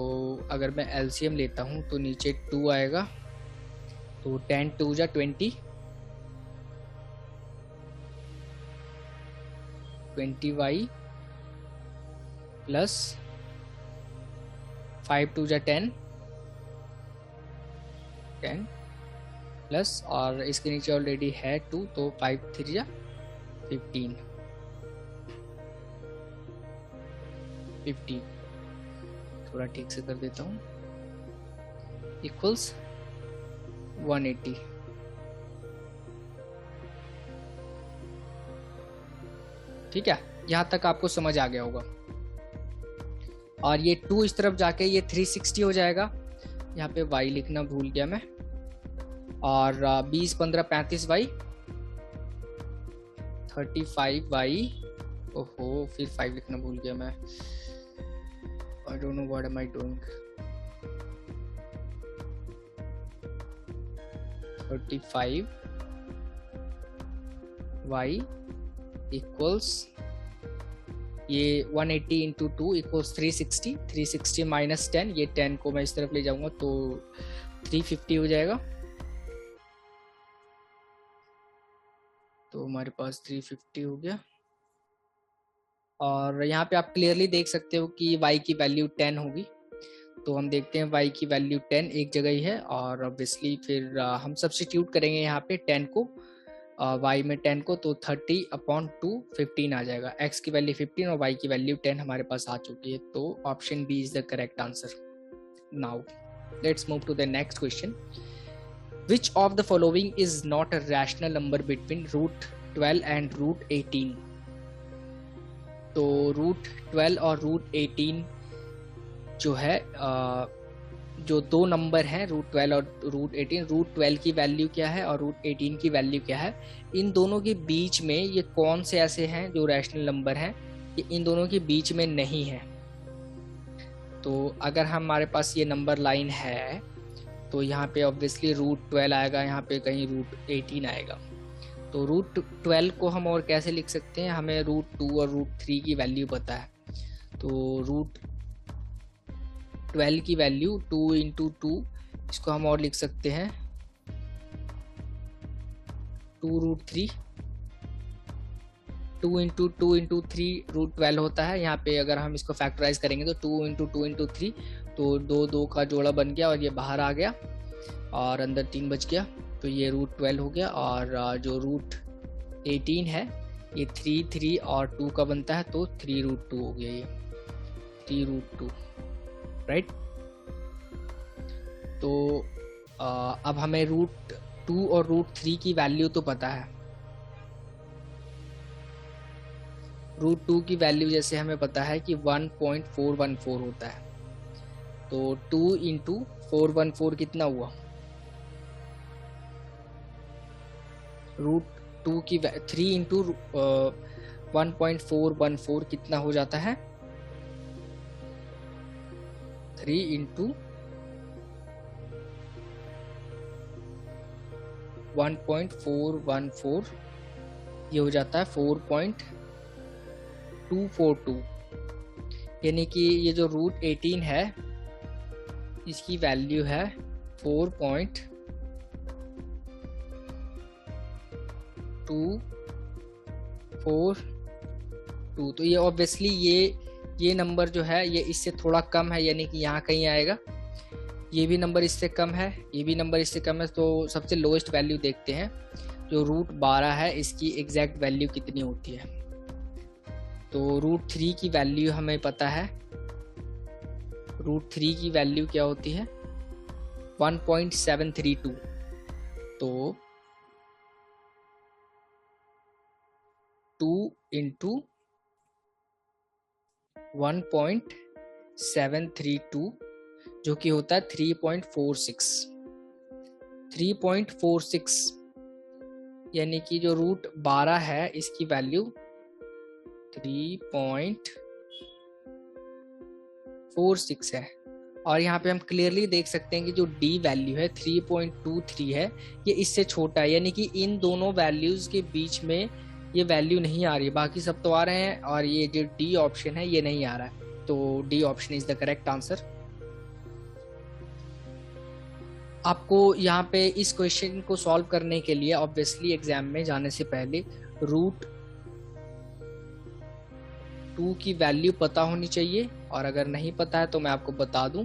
अगर मैं एलसीएम लेता हूँ तो नीचे 2 आएगा, तो 10 2 जा 20, 20y प्लस 5 2 जा 10 प्लस, और इसके नीचे ऑलरेडी है 2, तो 5 3 जा 15, थोड़ा ठीक से कर देता हूँ, इक्वल्स 180। ठीक है, यहाँ तक आपको समझ आ गया होगा। और ये 2 इस तरफ जाके ये 360 हो जाएगा। यहाँ पे y लिखना भूल गया मैं। और 20 15 35y, 35y, ओहो फिर 5 लिखना भूल गया मैं। I don't know what am I doing। 35y equals ये 180 × 2 = 360। 360 - 10, ये 10 को मैं इस तरफ ले जाऊंगा तो 350 हो जाएगा। तो हमारे पास 350 हो गया। और यहाँ पे आप क्लियरली देख सकते हो कि y की वैल्यू 10 होगी। तो हम देखते हैं y की वैल्यू 10 एक जगह ही है, और ऑब्वियसली फिर हम सब्स्टिट्यूट करेंगे यहाँ पे 10 को y में 10 को, तो 30/2 15 आ जाएगा। x की वैल्यू 15 और y की वैल्यू 10 हमारे पास आ चुकी है। तो option B is the correct answer. Now let's move to the next question. Which of the following is not a rational number between √12 and √18? तो √12 और √18 जो है जो दो नंबर हैं √12 और √18, √12 की वैल्यू क्या है और √18 की वैल्यू क्या है, इन दोनों के बीच में ये कौन से ऐसे हैं जो रैशनल नंबर हैं, ये इन दोनों के बीच में नहीं है। तो अगर हमारे पास ये नंबर लाइन है तो यहाँ पे ऑब्वियसली √12 आएगा, यहाँ पे कहीं √18 आएगा। तो √12 को हम और कैसे लिख सकते हैं, हमें √2 और √3 की वैल्यू पता है। तो √12 की वैल्यू 2 × 2, इसको हम और लिख सकते हैं 2√3। 2 × 2 × 3 √12 होता है। यहाँ पे अगर हम इसको फैक्टराइज करेंगे तो 2 × 2 × 3, तो 2 का जोड़ा बन गया और ये बाहर आ गया और अंदर 3 बच गया, तो ये √12 हो गया। और जो √18 है ये 3 3 और 2 का बनता है, तो 3√2 हो गया, ये 3√2, राइट। तो अब हमें √2 और √3 की वैल्यू तो पता है। √2 की वैल्यू जैसे हमें पता है कि 1.414 होता है। तो 2 × 414 कितना हुआ, √2 की 3 × 1.414 कितना हो जाता है, 3 × 1.414 ये हो जाता है 4.242, यानी कि ये जो √18 है इसकी वैल्यू है 4.242। तो ये ऑब्वियसली ये नंबर जो है ये इससे थोड़ा कम है, यानी कि यहाँ कहीं आएगा। ये भी नंबर इससे कम है, ये भी नंबर इससे कम है। तो सबसे लोएस्ट वैल्यू देखते हैं, जो √12 है इसकी एग्जैक्ट वैल्यू कितनी होती है। तो रूट 3 की वैल्यू हमें पता है, रूट 3 की वैल्यू क्या होती है 1.732। तो 2 इंटू 1.732 जो कि होता है 3.46, 3.46 यानी कि जो रूट 12 है इसकी वैल्यू 3.46 है। और यहाँ पे हम क्लियरली देख सकते हैं कि जो डी वैल्यू है 3.23 है, ये इससे छोटा है, यानी कि इन दोनों वैल्यूज के बीच में ये वैल्यू नहीं आ रही है, बाकी सब तो आ रहे हैं और ये जो डी ऑप्शन है ये नहीं आ रहा है। तो D option is the correct answer. आपको यहाँ पे इस क्वेश्चन को सॉल्व करने के लिए ऑब्वियसली एग्जाम में जाने से पहले रूट 2 की वैल्यू पता होनी चाहिए, और अगर नहीं पता है तो मैं आपको बता दूं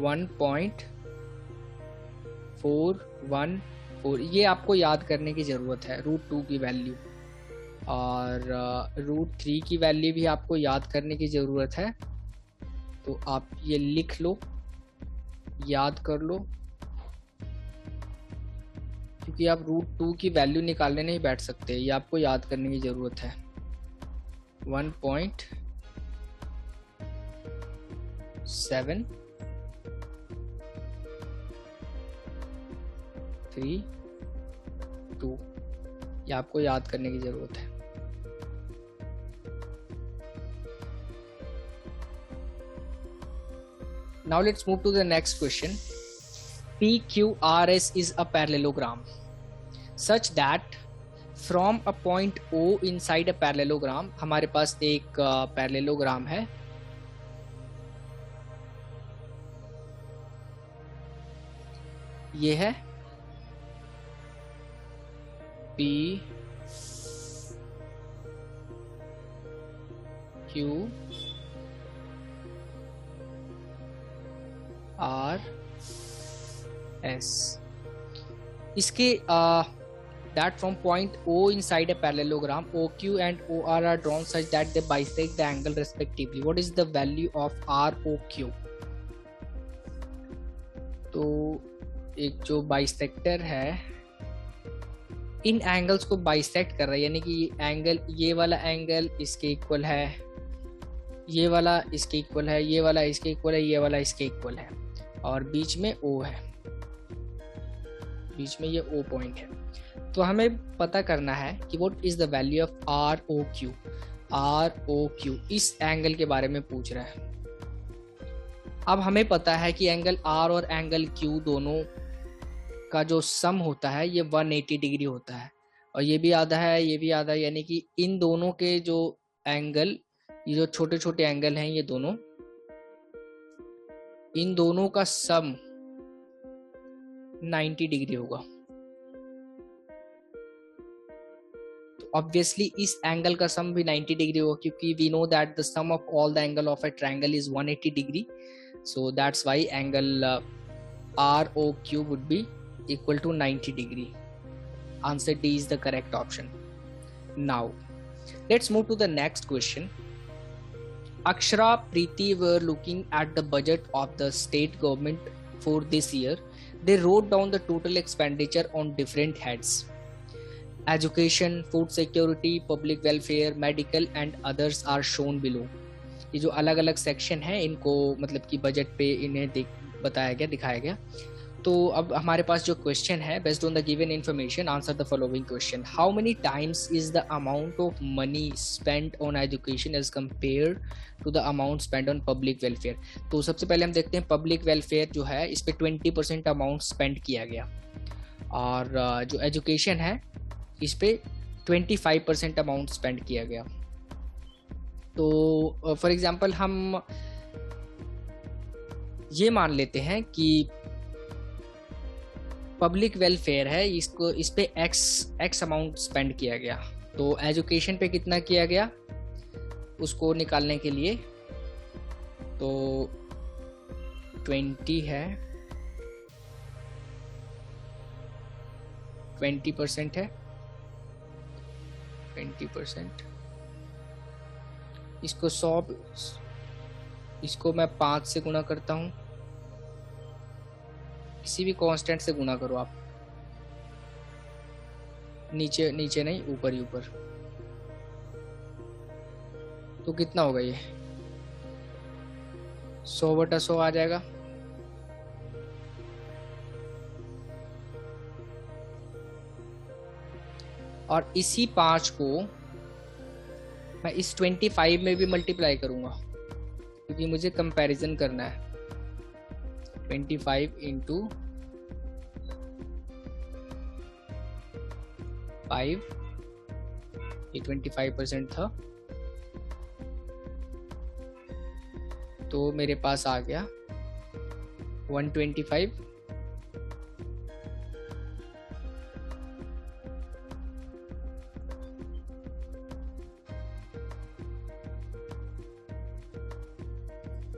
1.414, ये आपको याद करने की ज़रूरत है रूट 2 की वैल्यू। और रूट 3 की वैल्यू भी आपको याद करने की ज़रूरत है, तो आप ये लिख लो, याद कर लो, क्योंकि आप रूट 2 की वैल्यू निकालने नहीं बैठ सकते, ये आपको याद करने की ज़रूरत है। 1.732 ये आपको याद करने की जरूरत है। Now let's move to the next question. PQRS is a parallelogram such that from a point O inside a parallelogram, हमारे पास एक पैरेललोग्राम है, ये है PQRS। इसके that from point O inside a parallelogram, OQ and OR are drawn such that they bisect the angle respectively. What is the value of ROQ? तो एक जो बाइसेक्टर है इन एंगल्स को बाइसेक्ट कर रहा है, यानी कि एंगल, ये वाला एंगल इसके इक्वल है, ये वाला इसके इक्वल है, ये वाला इसके इक्वल है, ये वाला इसके इक्वल है, और बीच में O है, बीच में ये O पॉइंट है। तो हमें पता करना है कि what is the value of ROQ। ROQ इस एंगल के बारे में पूछ रहा है। अब हमें पता है कि एंगल R और एंगल Q दोनों का जो सम होता है ये 180 डिग्री होता है, और ये भी आधा है, ये भी आधा है, यानी कि इन दोनों के जो एंगल, ये जो छोटे छोटे एंगल हैं, ये दोनों, इन दोनों का सम 90 डिग्री होगा। तो ऑब्वियसली इस एंगल का सम भी 90 डिग्री होगा, क्योंकि we know that the sum of all the angle of a triangle is 180 degree, so that's why angle ROQ would be equal to 90 degree. Answer D is the correct option. Now let's move to the next question. Akshara, Preeti were looking at the budget of the state government for this year. They wrote down the total expenditure on different heads: education, food security, public welfare, medical and others are shown below. ये जो अलग अलग सेक्शन है इनको मतलब कि बजट पे इन्हें बताया गया, दिखाया गया। तो अब हमारे पास जो क्वेश्चन है, based on the given information answer the following question. How many times is the amount of money spent on education as compare to the amount spent on public welfare. तो सबसे पहले हम देखते हैं पब्लिक वेलफेयर जो है इस पे 20% अमाउंट स्पेंड किया गया, और जो एजुकेशन है इस पे 25% अमाउंट स्पेंड किया गया। तो फॉर एग्जांपल हम ये मान लेते हैं कि पब्लिक वेलफेयर है, इसको इस पे एक्स अमाउंट स्पेंड किया गया, तो एजुकेशन पे कितना किया गया उसको निकालने के लिए तो 20 है, 20% है, 20%, इसको 100, इसको मैं 5 से गुना करता हूँ, किसी भी कांस्टेंट से गुना करो आप, नीचे नीचे नहीं, ऊपर ही ऊपर। तो कितना होगा ये, 100/100 आ जाएगा। और इसी 5 को मैं इस 25 में भी मल्टीप्लाई करूंगा, क्योंकि मुझे कंपैरिजन करना है। 25 इंटू 5, ये 25% था, तो मेरे पास आ गया 125।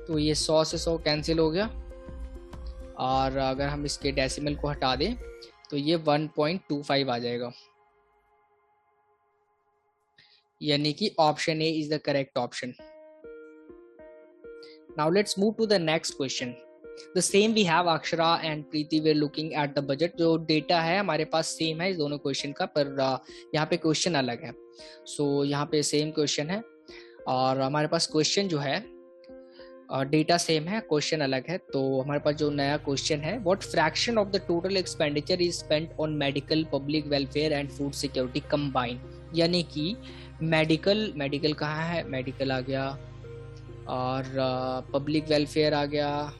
तो ये 100 से 100 कैंसिल हो गया, और अगर हम इसके डेसिमल को हटा दें तो ये 1.25 आ जाएगा, यानी कि option A is the correct option. Now let's move to the next question. The same we have Akshara and Preeti we looking at the budget. जो डेटा है हमारे पास सेम है इस दोनों क्वेश्चन का, पर यहाँ पे क्वेश्चन अलग है। सो यहाँ पे सेम क्वेश्चन है और हमारे पास क्वेश्चन जो है डेटा सेम है, क्वेश्चन अलग है। तो हमारे पास जो नया क्वेश्चन है, what fraction of the total expenditure is spent on medical, public welfare and food security combine. यानी कि मेडिकल कहाँ है, मेडिकल आ गया, और पब्लिक वेलफेयर आ गया,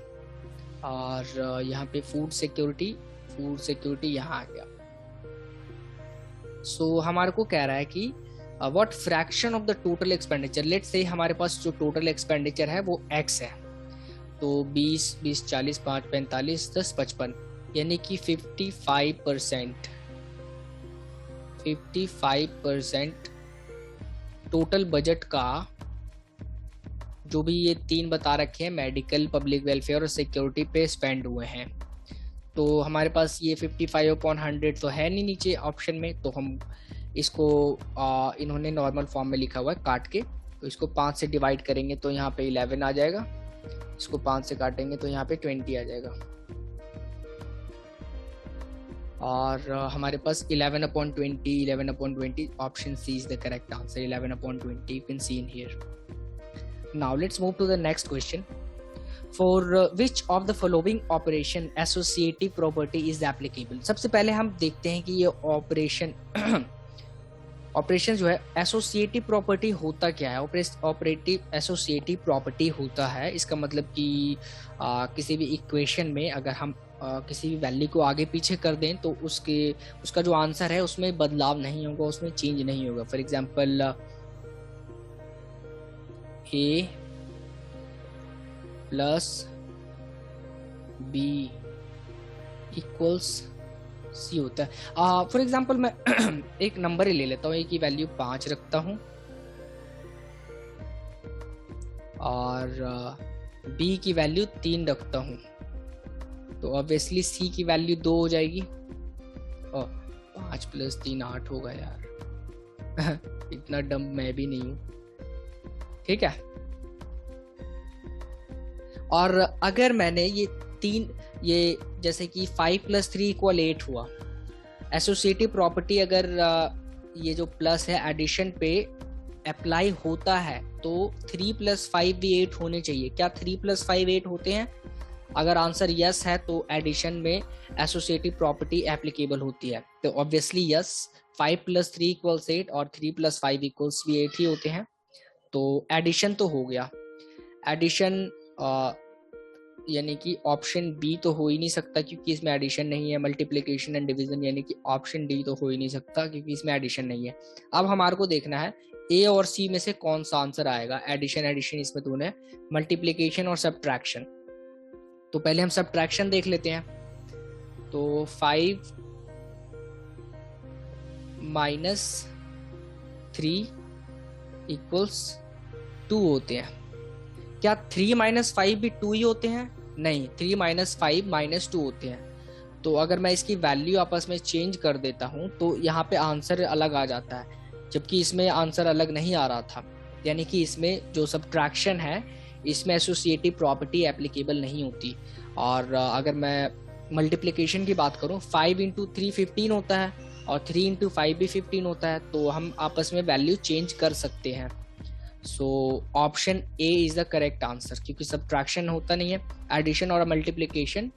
और यहाँ पे फूड सिक्योरिटी यहाँ आ गया। सो हमारे को कह रहा है कि what fraction of the total expenditure. Let's say हमारे पास जो टोटल एक्सपेंडिचर है वो x है, तो 20, 40, 5, 45, 10, 55, यानी कि 55% टोटल बजट का, जो भी ये 3 बता रखे हैं, मेडिकल, पब्लिक वेलफेयर और सिक्योरिटी पे स्पेंड हुए हैं। तो हमारे पास ये 55/100 तो है नहीं नीचे ऑप्शन में, तो हम इसको इन्होंने नॉर्मल फॉर्म में लिखा हुआ है काट के, तो इसको 5 से डिवाइड करेंगे तो यहाँ पे 11 आ जाएगा, इसको 5 से काटेंगे तो यहाँ पे 20 आ जाएगा, और हमारे पास 11/20 option C is the correct answer. 11/20 you can see in here. Now let's move to the next question. For which of the following operation associative property is applicable? सबसे पहले हम देखते हैं कि ये ऑपरेशन जो है एसोसिएटिव प्रॉपर्टी होता क्या है। ऑपरेटिव एसोसिएटिव प्रॉपर्टी होता है, इसका मतलब कि किसी भी इक्वेशन में अगर हम किसी भी वैल्यू को आगे पीछे कर दें तो उसका जो आंसर है उसमें बदलाव नहीं होगा, उसमें चेंज नहीं होगा। For example A plus B equals C होता है। फॉर एग्जाम्पल मैं एक नंबर ही ले लेता हूँ, ए की वैल्यू 5 रखता हूँ और बी की वैल्यू 3 रखता हूँ, तो ऑब्वियसली सी की वैल्यू 2 हो जाएगी। 5 + 3 8 होगा यार इतना डम मैं भी नहीं हूँ, ठीक है। और अगर मैंने ये जैसे कि 5 + 3 = 8 हुआ, एसोसिएटिव प्रॉपर्टी अगर ये जो प्लस है एडिशन पे अप्लाई होता है तो 3 + 5 भी 8 होने चाहिए। क्या 3 + 5 8 होते हैं? अगर आंसर यस है तो एडिशन में एसोसिएटिव प्रॉपर्टी एप्लीकेबल होती है, तो ऑब्वियसली यस 5 + 3 = 8 और 3 + 5 = 8 ही होते हैं। तो एडिशन तो हो गया, एडिशन यानी कि ऑप्शन बी तो हो ही नहीं सकता क्योंकि इसमें एडिशन नहीं है। मल्टीप्लिकेशन एंड डिवीजन यानी कि ऑप्शन डी तो हो ही नहीं सकता क्योंकि इसमें एडिशन नहीं है। अब हमारे को देखना है ए और सी में से कौन सा आंसर आएगा। एडिशन इसमें दोनों है, मल्टीप्लिकेशन और सब्ट्रैक्शन। तो पहले हम सब्ट्रैक्शन देख लेते हैं। तो 5 - 3 = 2 होते हैं। क्या 3 - 5 भी 2 ही होते हैं? नहीं, 3 - 5 - 2 होते हैं। तो अगर मैं इसकी वैल्यू आपस में चेंज कर देता हूं तो यहाँ पे आंसर अलग आ जाता है, जबकि इसमें आंसर अलग नहीं आ रहा था। यानी कि इसमें जो सब्ट्रैक्शन है इसमें एसोसिएटिव प्रॉपर्टी एप्लीकेबल नहीं होती। और अगर मैं मल्टीप्लिकेशन की बात करूं, 5 इंटू 3 15 होता है और 3 इंटू 5 भी 15 होता है, तो हम आपस में वैल्यू चेंज कर सकते हैं। So option A is the correct answer, क्योंकि सब्ट्रैक्शन होता नहीं है। एडिशन और multiplication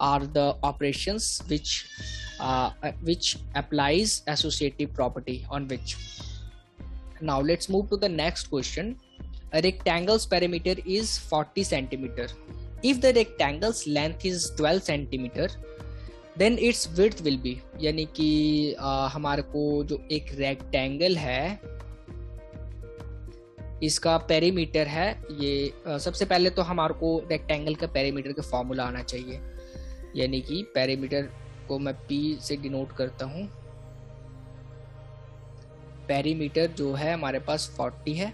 are the operations which applies associative property on which. Now let's move to the next question. A rectangle's perimeter is 40 centimeter. If the rectangle's length is 12 centimeter, then its width will be, यानी कि हमारे को जो एक रेक्टेंगल है इसका पेरीमीटर है ये सबसे पहले तो हमारे को रेक्टेंगल का पेरीमीटर का फॉर्मूला आना चाहिए। यानी कि पेरीमीटर को मैं P से डिनोट करता हूँ। पेरीमीटर जो है हमारे पास 40 है,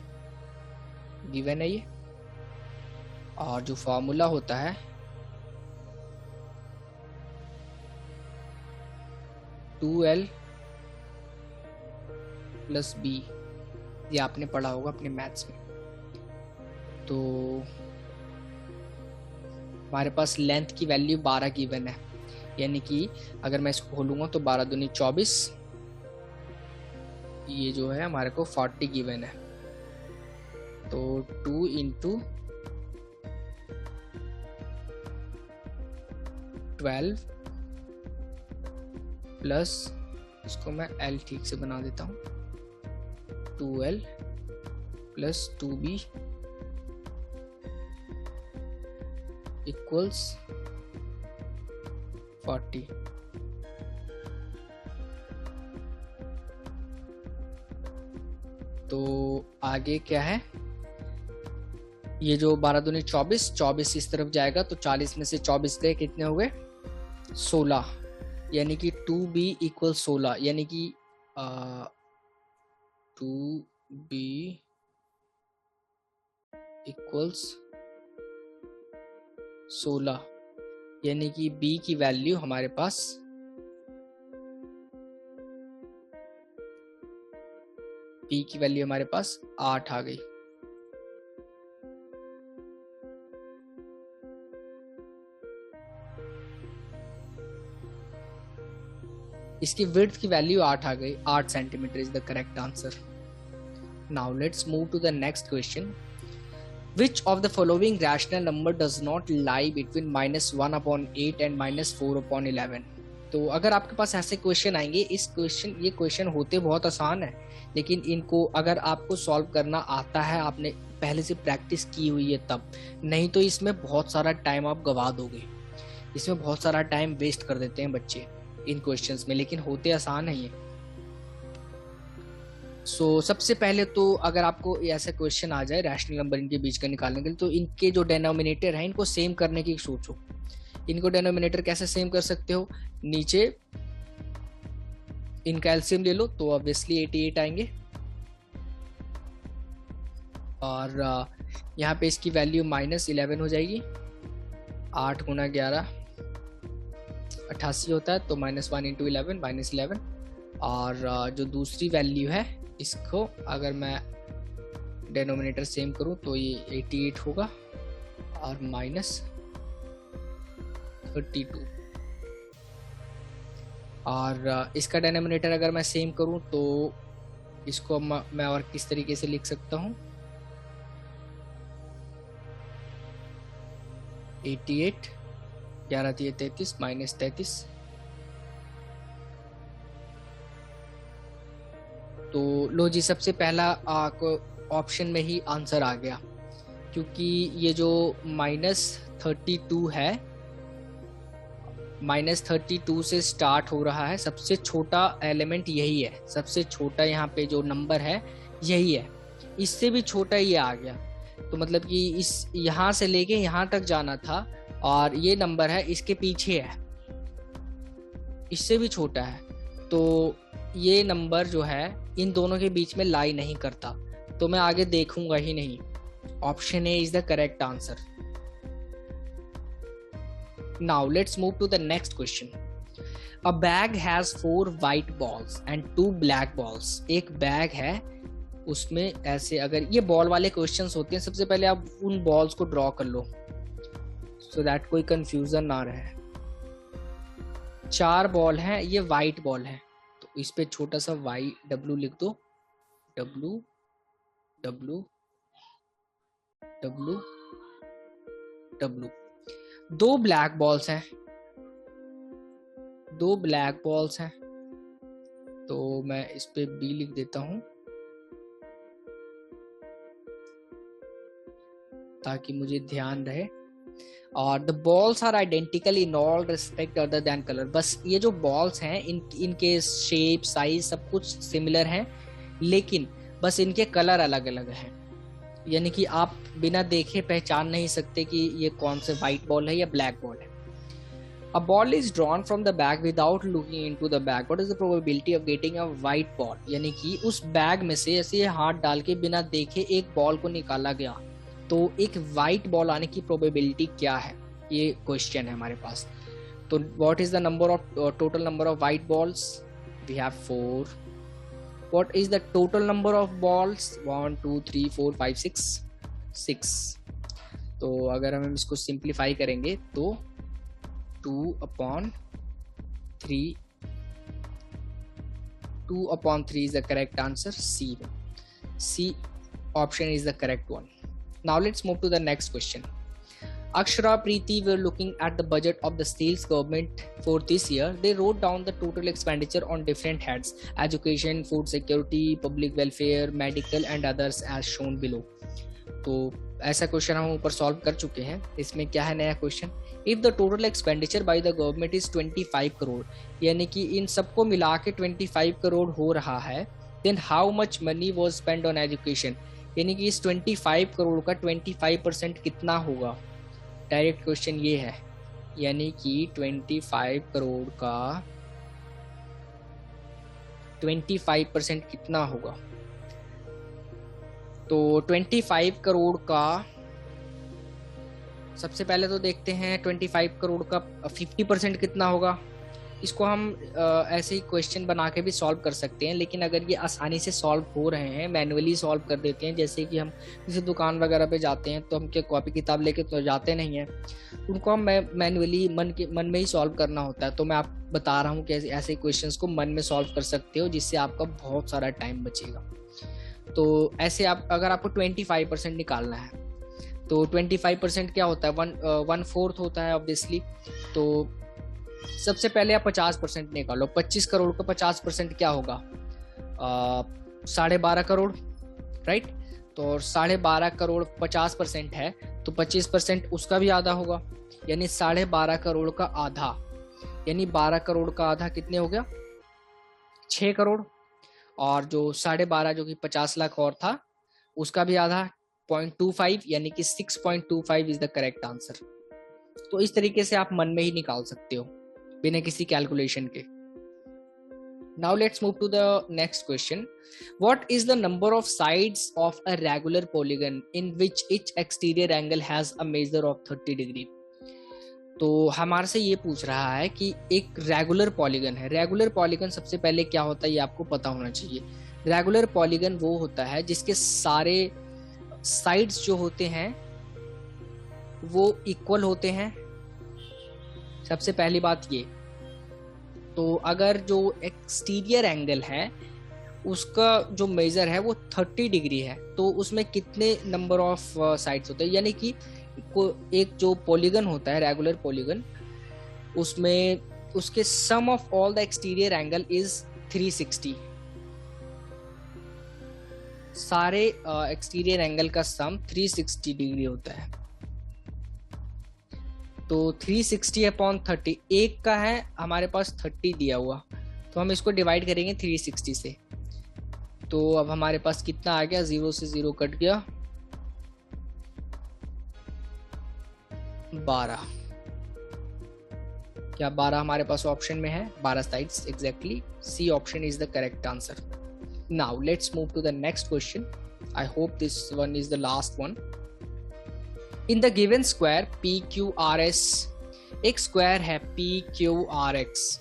गिवन है ये, और जो फॉर्मूला होता है टू एल प्लस बी, ये आपने पढ़ा होगा अपने मैथ्स में। तो हमारे पास लेंथ की वैल्यू 12 गिवन है, यानी कि अगर मैं इसको खोलूंगा तो 12 दूनी 24, ये जो है हमारे को 40 गिवन है। तो 2 इंटू 12 प्लस, इसको मैं L ठीक से बना देता हूँ, 2L प्लस 2B इक्वल्स 40। तो आगे क्या है, ये जो 12 दूनी 24, 24 इस तरफ जाएगा तो 40 में से 24 गए, कितने हो गए 16, यानी कि 2b इक्वल 16, यानी कि 2b इक्वल्स 16, यानी कि b की वैल्यू हमारे पास b की वैल्यू हमारे पास 8 आ गई। इसकी विड्थ की वैल्यू 8 आ गई, 8 centimetre is the correct answer. Now let's move to the next question. Which of the following rational number does not lie between -1/8 and -4/11? तो अगर आपके पास ऐसे क्वेश्चन आएंगे, ये क्वेश्चन होते बहुत आसान है, लेकिन इनको अगर आपको सॉल्व करना आता है, आपने पहले से प्रैक्टिस की हुई है तब, नहीं तो इसमें बहुत सारा टाइम आप गवा दोगे। इसमें बहुत सारा टाइम वेस्ट कर देते हैं बच्चे इन क्वेश्चंस में, लेकिन होते आसान है ये। सबसे पहले तो अगर आपको ऐसा क्वेश्चन आ जाए रैशनल नंबर इनके बीच का निकालने के लिए, तो इनके जो डिनोमिनेटर है इनको सेम करने की सोचो। इनको डिनोमिनेटर कैसे सेम कर सकते हो, नीचे इनका एलसीएम ले लो तो ऑब्वियसली 88 आएंगे, और यहाँ पे इसकी वैल्यू -11 हो जाएगी। 8 गुना 11 88 होता है, तो -1 इंटू 11 -11। और जो दूसरी वैल्यू है, इसको अगर मैं डिनोमिनेटर सेम करूं तो ये 88 होगा और -32। और इसका डिनोमिनेटर अगर मैं सेम करूं तो इसको मैं और किस तरीके से लिख सकता हूं, 88 11 33 -33। तो लो जी, सबसे पहला ऑप्शन में ही आंसर आ गया, क्योंकि ये जो -32 है, -32 से स्टार्ट हो रहा है। सबसे छोटा एलिमेंट यही है, सबसे छोटा यहाँ पे जो नंबर है यही है, इससे भी छोटा ये आ गया। तो मतलब कि इस यहाँ से लेके यहाँ तक जाना था, और ये नंबर है इसके पीछे है, इससे भी छोटा है। तो ये नंबर जो है इन दोनों के बीच में लाई नहीं करता, तो मैं आगे देखूंगा ही नहीं। Option A is the correct answer. Now let's move to the next question. A bag has 4 white balls and 2 black balls. एक बैग है उसमें ऐसे अगर ये बॉल वाले क्वेश्चंस होते हैं, सबसे पहले आप उन बॉल्स को ड्रॉ कर लो सो दैट कोई कंफ्यूजन ना रहे। 4 बॉल हैं, ये वाइट बॉल है, तो इस पे छोटा सा वाई डब्लू लिख दो, W W W W. 2 black balls हैं, 2 ब्लैक बॉल्स हैं, तो मैं इस पे बी लिख देता हूं ताकि मुझे ध्यान रहे। और the balls are identical in all respect other than colour. बस ये जो बॉल्स हैं इनके शेप साइज सब कुछ सिमिलर हैं, लेकिन बस इनके कलर अलग अलग हैं। यानी कि आप बिना देखे पहचान नहीं सकते कि ये कौन से व्हाइट बॉल है या ब्लैक बॉल है। A ball is drawn from the bag without looking into the bag. What is the probability of getting a white ball? यानी कि उस बैग में से ऐसे हाथ डाल के बिना देखे एक बॉल को निकाला गया, तो एक व्हाइट बॉल आने की प्रोबेबिलिटी क्या है, ये क्वेश्चन है हमारे पास। तो what is the number of total number of white balls? We have 4. What is the total number of balls? 1 2 3 4 5 6. तो अगर हम इसको सिंप्लीफाई करेंगे तो 2/3 is the correct answer. C option is the correct one. Now let's move to the next question. Akshara, Preeti were looking at the budget of the state's government for this year. They wrote down the total expenditure on different heads: education, food security, public welfare, medical and others as shown below. तो ऐसा क्वेश्चन हम ऊपर सॉल्व कर चुके हैं। इसमें क्या है नया question? If the total expenditure by the government is 25 crore, यानी कि इन सबको मिला के 25 करोड़ हो रहा है, then how much money was spend on education, यानी कि इस 25 करोड़ का 25% कितना होगा? डायरेक्ट क्वेश्चन ये है, यानी कि 25 करोड़ का 25% कितना होगा? तो 25 करोड़ का सबसे पहले तो देखते हैं 25 करोड़ का 50% कितना होगा। इसको हम ऐसे ही क्वेश्चन बना के भी सॉल्व कर सकते हैं, लेकिन अगर ये आसानी से सॉल्व हो रहे हैं, मैनुअली सॉल्व कर देते हैं। जैसे कि हम किसी दुकान वगैरह पे जाते हैं तो हम क्या कॉपी किताब लेके तो जाते नहीं हैं, उनको हम मैनुअली मन में ही सॉल्व करना होता है। तो मैं आप बता रहा हूँ कि ऐसे क्वेश्चंस को मन में सॉल्व कर सकते हो, जिससे आपका बहुत सारा टाइम बचेगा। तो ऐसे आप अगर आपको 25% निकालना है तो 25% क्या होता है? 1/4 होता है ऑब्वियसली। तो सबसे पहले आप 50% निकालो। 25 करोड़ का 50% क्या होगा? 12.5 करोड़, राइट? तो 12.5 करोड़ 50% है, तो 25% उसका भी आधा होगा, यानी 12.5 करोड़ का आधा, यानी 12 करोड़ का आधा कितने हो गया? 6 करोड़। और जो 12.5 जो कि 50 लाख और था, उसका भी आधा 0.25, यानी कि 6.25 इज द करेक्ट आंसर। तो इस तरीके से आप मन में ही निकाल सकते हो बिना किसी कैलकुलेशन के। Now let's move to the next question. What is the number of sides of a regular polygon in which each exterior angle has a measure of 30 degree? तो हमारे से ये पूछ रहा है कि एक रेगुलर पॉलीगन है। रेगुलर पॉलीगन सबसे पहले क्या होता है ये आपको पता होना चाहिए। रेगुलर पॉलीगन वो होता है जिसके सारे साइड्स जो होते हैं वो इक्वल होते हैं। सबसे पहली बात ये। तो अगर जो एक्सटीरियर एंगल है उसका जो मेजर है वो 30 डिग्री है, तो उसमें कितने नंबर ऑफ साइड्स होते हैं? यानी कि एक जो पॉलीगन होता है रेगुलर पॉलीगन, उसमें उसके sum of all the exterior angle is 360। सारे एक्सटीरियर एंगल का सम 360 डिग्री होता है। तो 360/30, एक का है हमारे पास 30 दिया हुआ, तो हम इसको डिवाइड करेंगे 360 से। तो अब हमारे पास कितना आ गया? 0 से 0 कट गया, 12। क्या 12 हमारे पास ऑप्शन में है? 12 sides exactly. C option is the correct answer. Now let's move to the next question. I hope this one is the last one. In the given square PQRS, एक स्क्वायर है PQRS,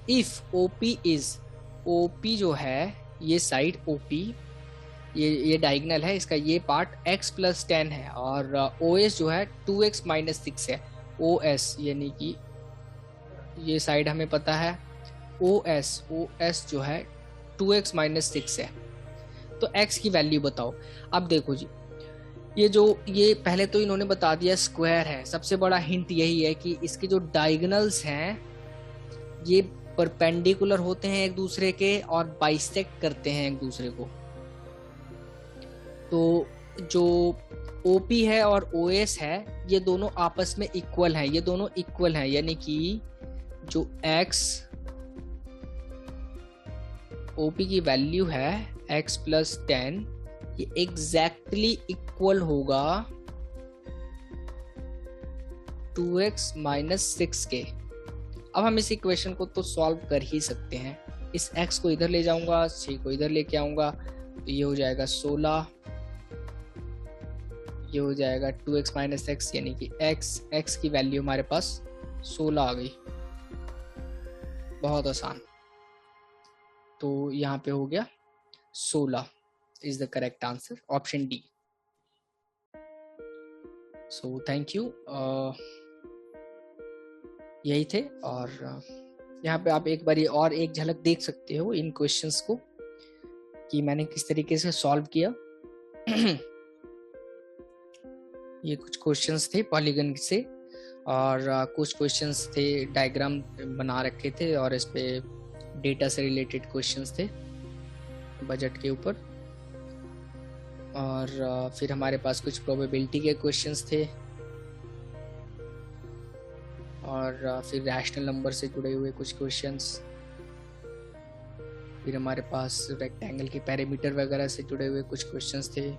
if OP is, OP जो है ये साइड OP ये डायगनल है, इसका ये पार्ट x प्लस 10 है, और OS जो है 2x माइनस 6 है। OS यानी कि ये साइड हमें पता है, OS जो है 2x माइनस 6 है। तो x की वैल्यू बताओ। अब देखो जी, ये पहले तो इन्होंने बता दिया स्क्वायर है। सबसे बड़ा हिंट यही है कि इसके जो डायगोनल्स हैं ये परपेंडिकुलर होते हैं एक दूसरे के और बाइसेक्ट करते हैं एक दूसरे को। तो जो OP है और OS है ये दोनों आपस में इक्वल हैं, ये दोनों इक्वल हैं, यानी कि जो x OP की वैल्यू है x प्लस 10 ये एग्जैक्टली इक्वल होगा 2x माइनस 6 के। अब हम इस इक्वेशन को तो सॉल्व कर ही सकते हैं। इस x को इधर ले जाऊंगा, 6 को इधर लेके आऊंगा, तो ये हो जाएगा 16, ये हो जाएगा 2x माइनस x, यानी कि x की वैल्यू हमारे पास 16 आ गई। बहुत आसान। तो यहाँ पे हो गया 16 is the correct answer, option D. So thank you. यही थे, और यहाँ पे आप एक बार और एक झलक देख सकते हो इन क्वेश्चंस को कि मैंने किस तरीके से सॉल्व किया। ये कुछ क्वेश्चंस थे पॉलीगन से, और कुछ क्वेश्चंस थे डायग्राम बना रखे थे, और इस पे डेटा से रिलेटेड क्वेश्चंस थे बजट के ऊपर, और फिर हमारे पास कुछ प्रोबेबिलिटी के क्वेश्चंस थे, और फिर रैशनल नंबर से जुड़े हुए कुछ क्वेश्चंस, फिर हमारे पास रेक्टेंगल के पैरामीटर वगैरह से जुड़े हुए कुछ क्वेश्चंस थे,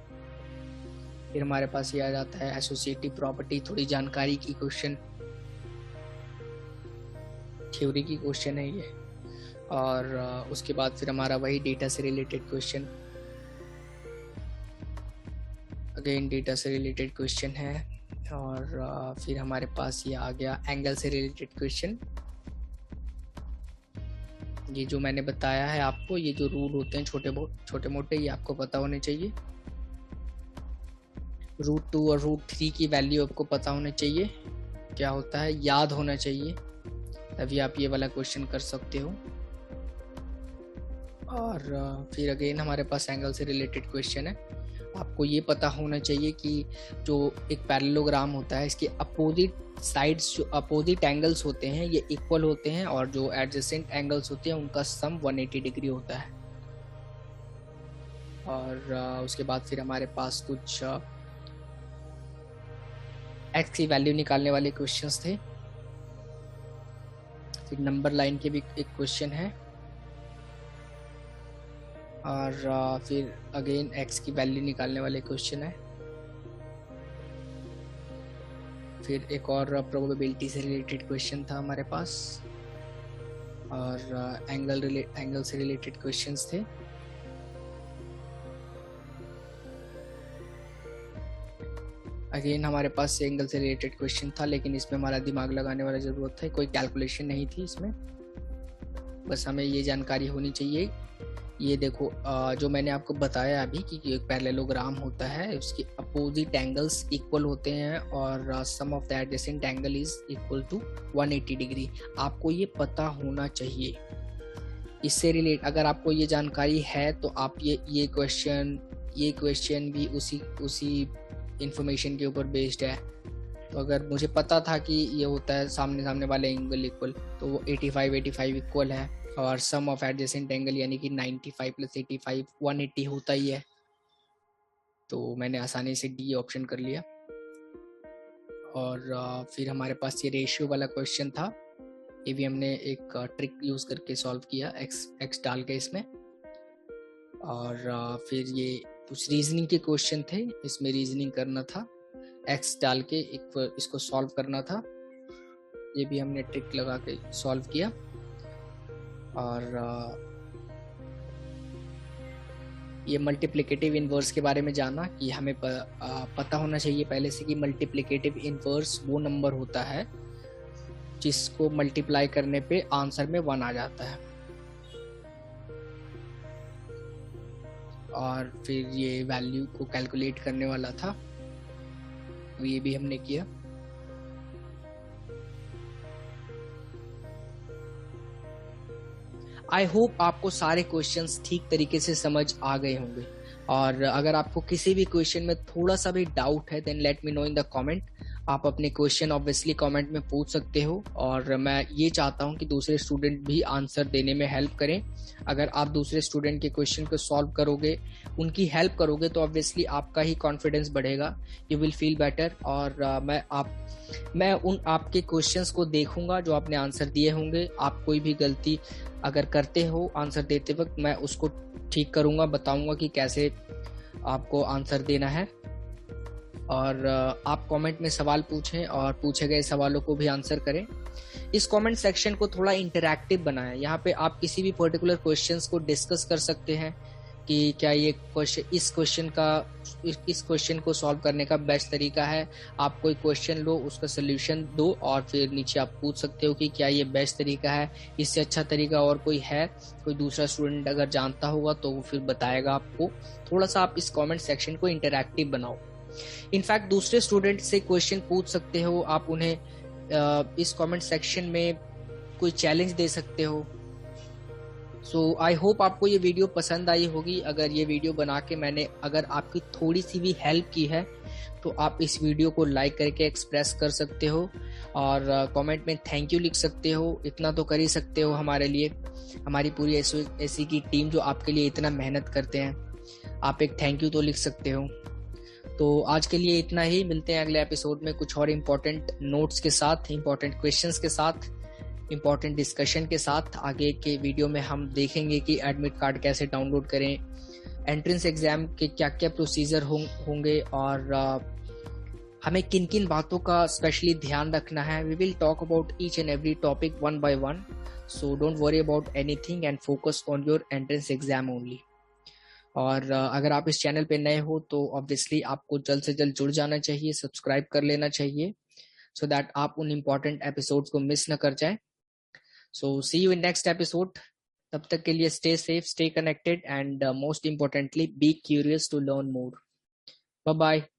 फिर हमारे पास ये आ जाता है एसोसिएटिव प्रॉपर्टी, थोड़ी जानकारी की क्वेश्चन, थ्योरी की क्वेश्चन है ये, और उसके बाद फिर हमारा वही डेटा से रिलेटेड क्वेश्चन, अगेन डेटा से रिलेटेड क्वेश्चन है, और फिर हमारे पास ये आ गया एंगल से रिलेटेड क्वेश्चन। ये जो मैंने बताया है आपको, ये जो रूल होते हैं छोटे मोटे, ये आपको पता होने चाहिए। √2 और √3 की वैल्यू आपको पता होने चाहिए, क्या होता है याद होना चाहिए, तभी आप ये वाला क्वेश्चन कर सकते हो। और फिर अगेन हमारे पास एंगल से रिलेटेड क्वेश्चन है। आपको ये पता होना चाहिए कि जो एक पैरेललोग्राम होता है इसके अपोजिट साइड्स, जो अपोजिट एंगल्स होते हैं ये इक्वल होते हैं, और जो एडजेसेंट एंगल्स होते हैं उनका सम 180 डिग्री होता है। और उसके बाद फिर हमारे पास कुछ x की वैल्यू निकालने वाले क्वेश्चंस थे, फिर नंबर लाइन के भी एक क्वेश्चन है, और फिर अगेन x की वैल्यू निकालने वाले क्वेश्चन है, फिर एक और प्रोबेबिलिटी से रिलेटेड क्वेश्चन था हमारे पास, और एंगल से रिलेटेड क्वेश्चंस थे। अगेन हमारे पास एंगल से रिलेटेड क्वेश्चन था, लेकिन इसमें हमारा दिमाग लगाने वाला ज़रूरत है, कोई कैलकुलेशन नहीं थी इसमें, बस हमें ये जानकारी होनी चाहिए। ये देखो जो मैंने आपको बताया अभी कि एक पैरेललोग्राम होता है, उसके अपोजिट एंगल्स इक्वल होते हैं, और sum of the adjacent angle is equal to 180 degree. आपको ये पता होना चाहिए। इससे रिलेट अगर आपको ये जानकारी है तो आप ये क्वेश्चन भी उसी इंफॉर्मेशन के ऊपर बेस्ड है। तो अगर मुझे पता था कि ये होता है सामने वाले एंगल इक्वल, तो वो 85 इक्वल है, और सम ऑफ एडजेसेंट एंगल यानी कि 95 + 85 180 होता ही है। तो मैंने आसानी से डी ऑप्शन कर लिया। और फिर हमारे पास ये रेशियो वाला क्वेश्चन था, ये भी हमने एक ट्रिक यूज करके सॉल्व किया, एक्स डाल के इसमें। और फिर ये कुछ रीजनिंग के क्वेश्चन थे, इसमें रीजनिंग करना था, एक्स डाल के इसको सॉल्व करना था, ये भी हमने ट्रिक लगा के सॉल्व किया। और ये मल्टीप्लिकेटिव इन्वर्स के बारे में जाना कि हमें पता होना चाहिए पहले से कि मल्टीप्लिकेटिव इन्वर्स वो नंबर होता है जिसको मल्टीप्लाई करने पे आंसर में 1 आ जाता है। और फिर ये वैल्यू को कैलकुलेट करने वाला था, तो ये भी हमने किया। आई होप आपको सारे क्वेश्चंस ठीक तरीके से समझ आ गए होंगे, और अगर आपको किसी भी क्वेश्चन में थोड़ा सा भी डाउट है then let me know in the comment. आप अपने क्वेश्चन ऑब्वियसली कमेंट में पूछ सकते हो, और मैं ये चाहता हूँ कि दूसरे स्टूडेंट भी आंसर देने में हेल्प करें। अगर आप दूसरे स्टूडेंट के क्वेश्चन को सॉल्व करोगे, उनकी हेल्प करोगे, तो ऑब्वियसली आपका ही कॉन्फिडेंस बढ़ेगा, यू विल फील बेटर। और मैं उन आपके क्वेश्चंस को देखूंगा जो आपने आंसर दिए होंगे। आप कोई भी गलती अगर करते हो आंसर देते वक्त, मैं उसको ठीक करूंगा, बताऊंगा कि कैसे आपको आंसर देना है। और आप कमेंट में सवाल पूछें और पूछे गए सवालों को भी आंसर करें। इस कमेंट सेक्शन को थोड़ा इंटरैक्टिव बनाएं। यहाँ पे आप किसी भी पर्टिकुलर क्वेश्चंस को डिस्कस कर सकते हैं कि क्या ये क्वेश्चन इस क्वेश्चन को सॉल्व करने का बेस्ट तरीका है। आप कोई क्वेश्चन लो, उसका सोल्यूशन दो, और फिर नीचे आप पूछ सकते हो कि क्या ये बेस्ट तरीका है, इससे अच्छा तरीका और कोई है। कोई दूसरा स्टूडेंट अगर जानता होगा तो वो फिर बताएगा आपको। थोड़ा सा आप इस कमेंट सेक्शन को इंटरैक्टिव बनाओ। इनफैक्ट दूसरे स्टूडेंट से क्वेश्चन पूछ सकते हो आप उन्हें इस कमेंट सेक्शन में कोई चैलेंज दे सकते हो। सो आई होप आपको ये वीडियो पसंद आई होगी। अगर ये वीडियो बना के मैंने अगर आपकी थोड़ी सी भी हेल्प की है तो आप इस वीडियो को लाइक करके एक्सप्रेस कर सकते हो, और कमेंट में थैंक यू लिख सकते हो। इतना तो कर ही सकते हो हमारे लिए, हमारी पूरी एसओ की टीम जो आपके लिए इतना मेहनत करते हैं, आप एक थैंक यू तो लिख सकते हो। तो आज के लिए इतना ही, मिलते हैं अगले एपिसोड में कुछ और इम्पोर्टेंट नोट्स के साथ, इम्पोर्टेंट क्वेश्चंस के साथ, इम्पोर्टेंट डिस्कशन के साथ। आगे के वीडियो में हम देखेंगे कि एडमिट कार्ड कैसे डाउनलोड करें, एंट्रेंस एग्जाम के क्या क्या प्रोसीजर होंगे, और हमें किन किन बातों का स्पेशली ध्यान रखना है। We will talk about each and every topic one by one, so don't worry about anything and focus on your entrance exam only. और अगर आप इस चैनल पे नए हो तो ऑब्वियसली आपको जल्द से जल्द जुड़ जाना चाहिए, सब्सक्राइब कर लेना चाहिए, सो दैट आप उन इम्पोर्टेंट एपिसोड्स को मिस न कर जाए। So see you in next episode. तब तक के लिए stay safe, stay connected, and most importantly be curious to learn more. Bye bye.